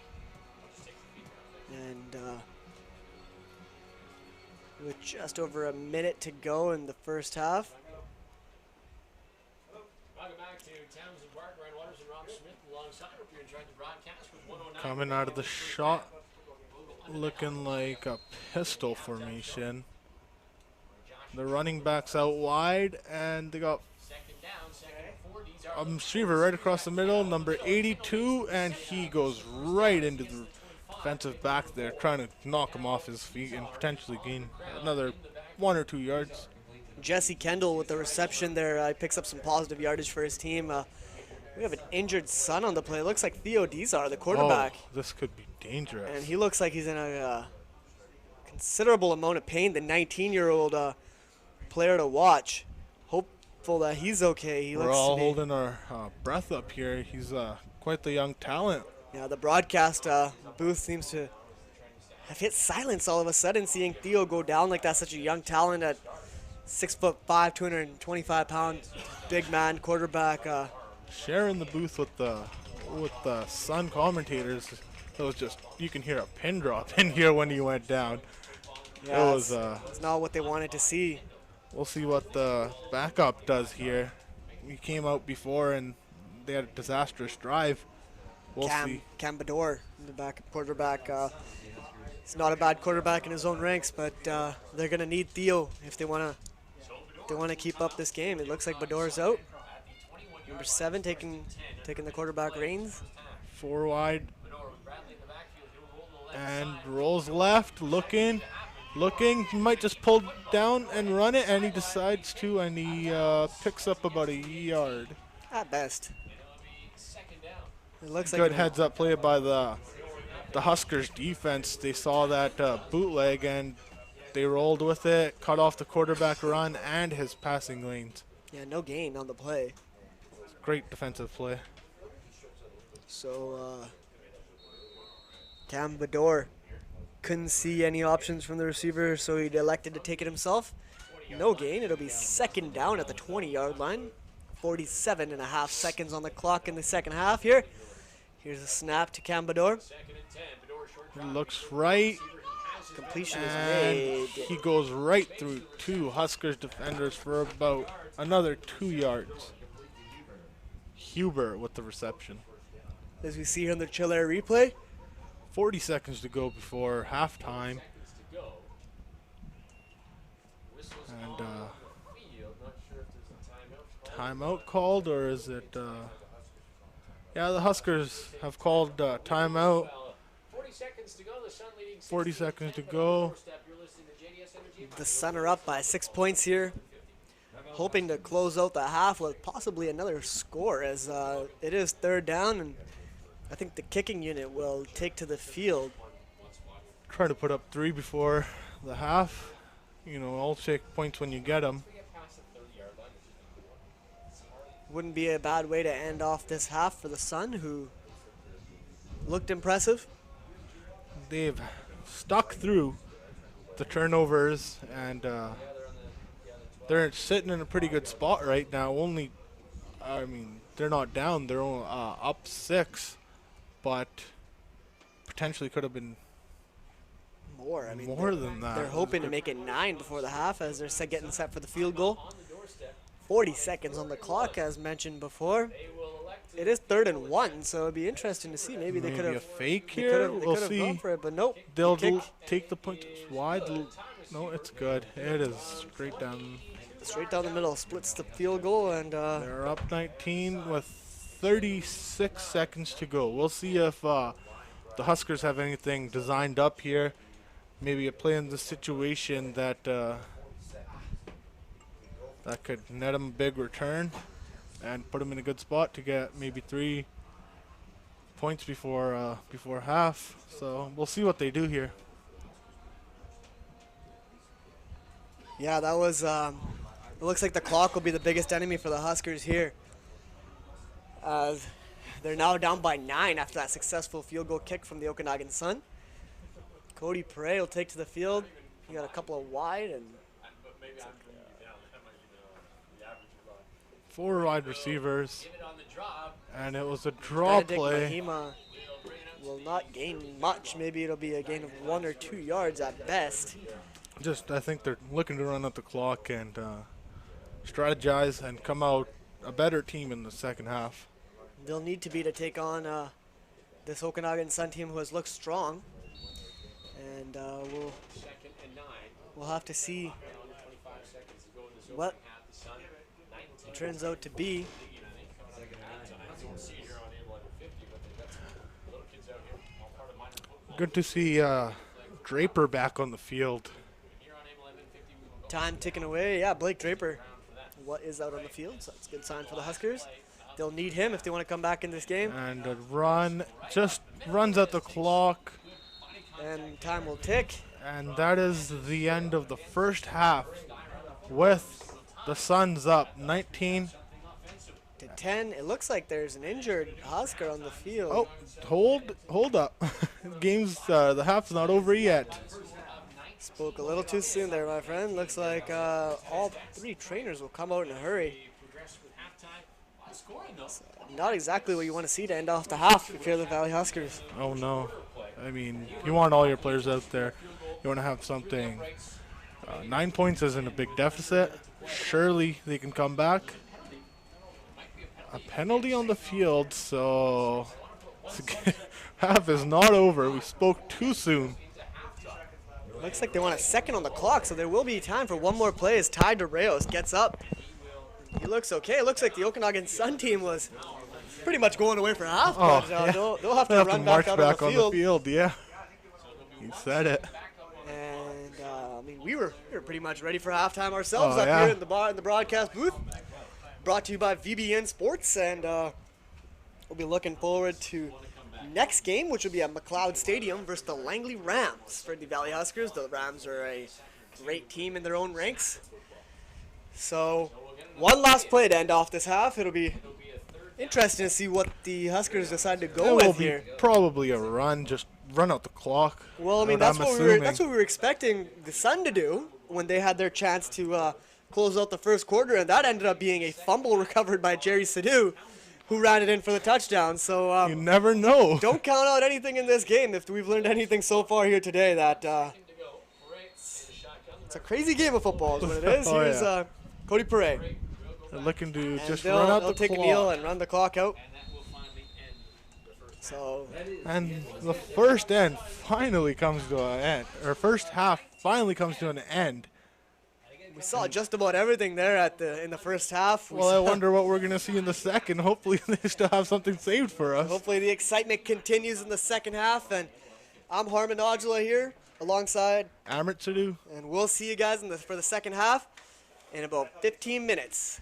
And with just over a minute to go in the first half, Welcome back to Townsend Park. Ryan Waters and Rob Smith alongside. Hope you're enjoying the broadcast with 109. Coming out of the shot, looking like a pistol formation. The running back's out wide, and they got Second down, second and 4. These a are receiver right across the middle, number 82, and he goes right into the defensive back there, trying to knock him off his feet and potentially gain another 1 or 2 yards. Jesse Kendall with the reception there picks up some positive yardage for his team. We have an injured son on the play. It looks like Theo Dizar, the quarterback. Oh, this could be dangerous. And he looks like he's in a considerable amount of pain. The 19-year-old player to watch. Hopeful that he's okay. He We're looks all to be, holding our breath up here. He's quite the young talent. Yeah, the broadcast booth seems to have hit silence all of a sudden, seeing Theo go down like that. Such a young talent at 6'5", 225-pound big man quarterback. Sharing the booth with the Sun commentators. It was just, you can hear a pin drop in here when he went down. Yeah, it was. it's not what they wanted to see. We'll see what the backup does here. He came out before and they had a disastrous drive. We'll see. Cam Bador, the back quarterback. He's not a bad quarterback in his own ranks, but they're gonna need Theo if they wanna keep up this game. It looks like Bador's out. Number 7 taking the quarterback reins. 4 wide. And rolls left, looking. He might just pull down and run it, and he decides to, and he picks up about a yard. At best. It looks Good like heads-up play by the Huskers defense. They saw that bootleg, and they rolled with it, cut off the quarterback run and his passing lanes. Yeah, no gain on the play. Great defensive play. So Cam Bador couldn't see any options from the receiver, so he elected to take it himself. No gain. It'll be second down at the 20-yard line. 47.5 seconds on the clock in the second half here. Here's a snap to Cam Bador. Looks right, Completion is and made. he goes right through 2 Huskers defenders for about another 2 yards. Huber with the reception. As we see here on the Chiller replay. 40 seconds to go before halftime. And timeout called, or is it? Yeah, the Huskers have called timeout. 40 seconds to go. The Sun are up by 6 points here. Hoping to close out the half with possibly another score, as it is third down, and I think the kicking unit will take to the field. Try to put up 3 before the half. You know, I'll take points when you get them. Wouldn't be a bad way to end off this half for the Sun, who looked impressive. They've stuck through the turnovers, and they're sitting in a pretty good spot right now. They're not down. They're only, up 6, but potentially could have been More. more than that. They're hoping to make it 9 before the half, as they're getting set for the field goal. 40 seconds on the clock, as mentioned before. It is 3rd and 1, so it'd be interesting to see. Maybe they could Maybe a have. fake They here. could We'll have see. gone for it, but nope. They'll Kick take the point wide. No, it's good. It is straight down. straight down the middle, splits the field goal, and They're up 19 with 36 seconds to go. We'll see if the Huskers have anything designed up here. Maybe a play in the situation that that could net them a big return and put them in a good spot to get maybe 3 points before half. So we'll see what they do here. yeah, that was. It looks like the clock will be the biggest enemy for the Huskers here. They're now down by 9 after that successful field goal kick from the Okanagan Sun. Cody Prey will take to the field. He got a couple of wide and. Maybe I'm going to be down. That might be the average of 4 wide receivers, Get it on the drop. and it was a draw Benedict play. Mahima will not gain much. Maybe it'll be a gain of 1 or 2 yards at best. I think they're looking to run out the clock and strategize and come out a better team in the second half. They'll need to be to take on this Okanagan Sun team who has looked strong. And we'll 2nd and 9. we'll have to see 25 seconds to go in this what opening half. The Sun, 19. it turns out to be. I don't see it here on able 50, but they've got some little kids out here, all part of minor football. Good to see Draper back on the field. Here on able 50, we will go Time ticking away. Yeah, Blake Draper. What is out on the field? So that's a good sign for the Huskers. They'll need him if they want to come back in this game. And a run, just runs out the clock. And time will tick. And that is the end of the first half with the Suns up 19. To 10. It looks like there's an injured Husker on the field. Oh, hold up. The half's not over yet. Spoke a little too soon there, my friend. Looks like all 3 trainers will come out in a hurry. progress with halftime. The scoring, though. Not exactly what you want to see to end off the half if you're the Valley Huskers. Oh no. I mean, you want all your players out there. You want to have something. 9 points isn't a big deficit. Surely they can come back. A penalty on the field, so half is not over. We spoke too soon. Looks like they want a second on the clock, so there will be time for one more play as Ty DeReos gets up. He looks okay. It looks like the Okanagan Sun team was pretty much going away for half, but yeah. they'll have to They'll have run to back march out back on the field. Yeah. You said it. And I mean, we were pretty much ready for halftime ourselves Oh, up yeah. here in the broadcast booth. Brought to you by VBN Sports, and we'll be looking forward to next game, which will be at McLeod Stadium versus the Langley Rams for the Valley Huskers. The Rams are a great team in their own ranks. So, one last play to end off this half. It'll be interesting to see what the Huskers decide to It go will with be here. probably a run, just run out the clock. Well, I mean, I'm assuming. that's what we were expecting the Sun to do when they had their chance to close out the first quarter, and that ended up being a fumble recovered by Jerry Sadu, who ran it in for the touchdown. So You never know. don't count out anything in this game. If we've learned anything so far here today, that it's a crazy game of football is what it is. Oh, Here's yeah. Cody Perret. They're looking to And just they'll, run out they'll the take a kneel clock. and run the clock out. And that will finally end the first So And the first end finally comes to an end. Or first half finally comes to an end. we saw just about everything there in the first half. We Well, I saw- wonder what we're going to see in the second. Hopefully they still have something saved for us. Hopefully the excitement continues in the second half. And I'm Harmon Odula here alongside, Amrit Sadu. and we'll see you guys for the second half in about 15 minutes.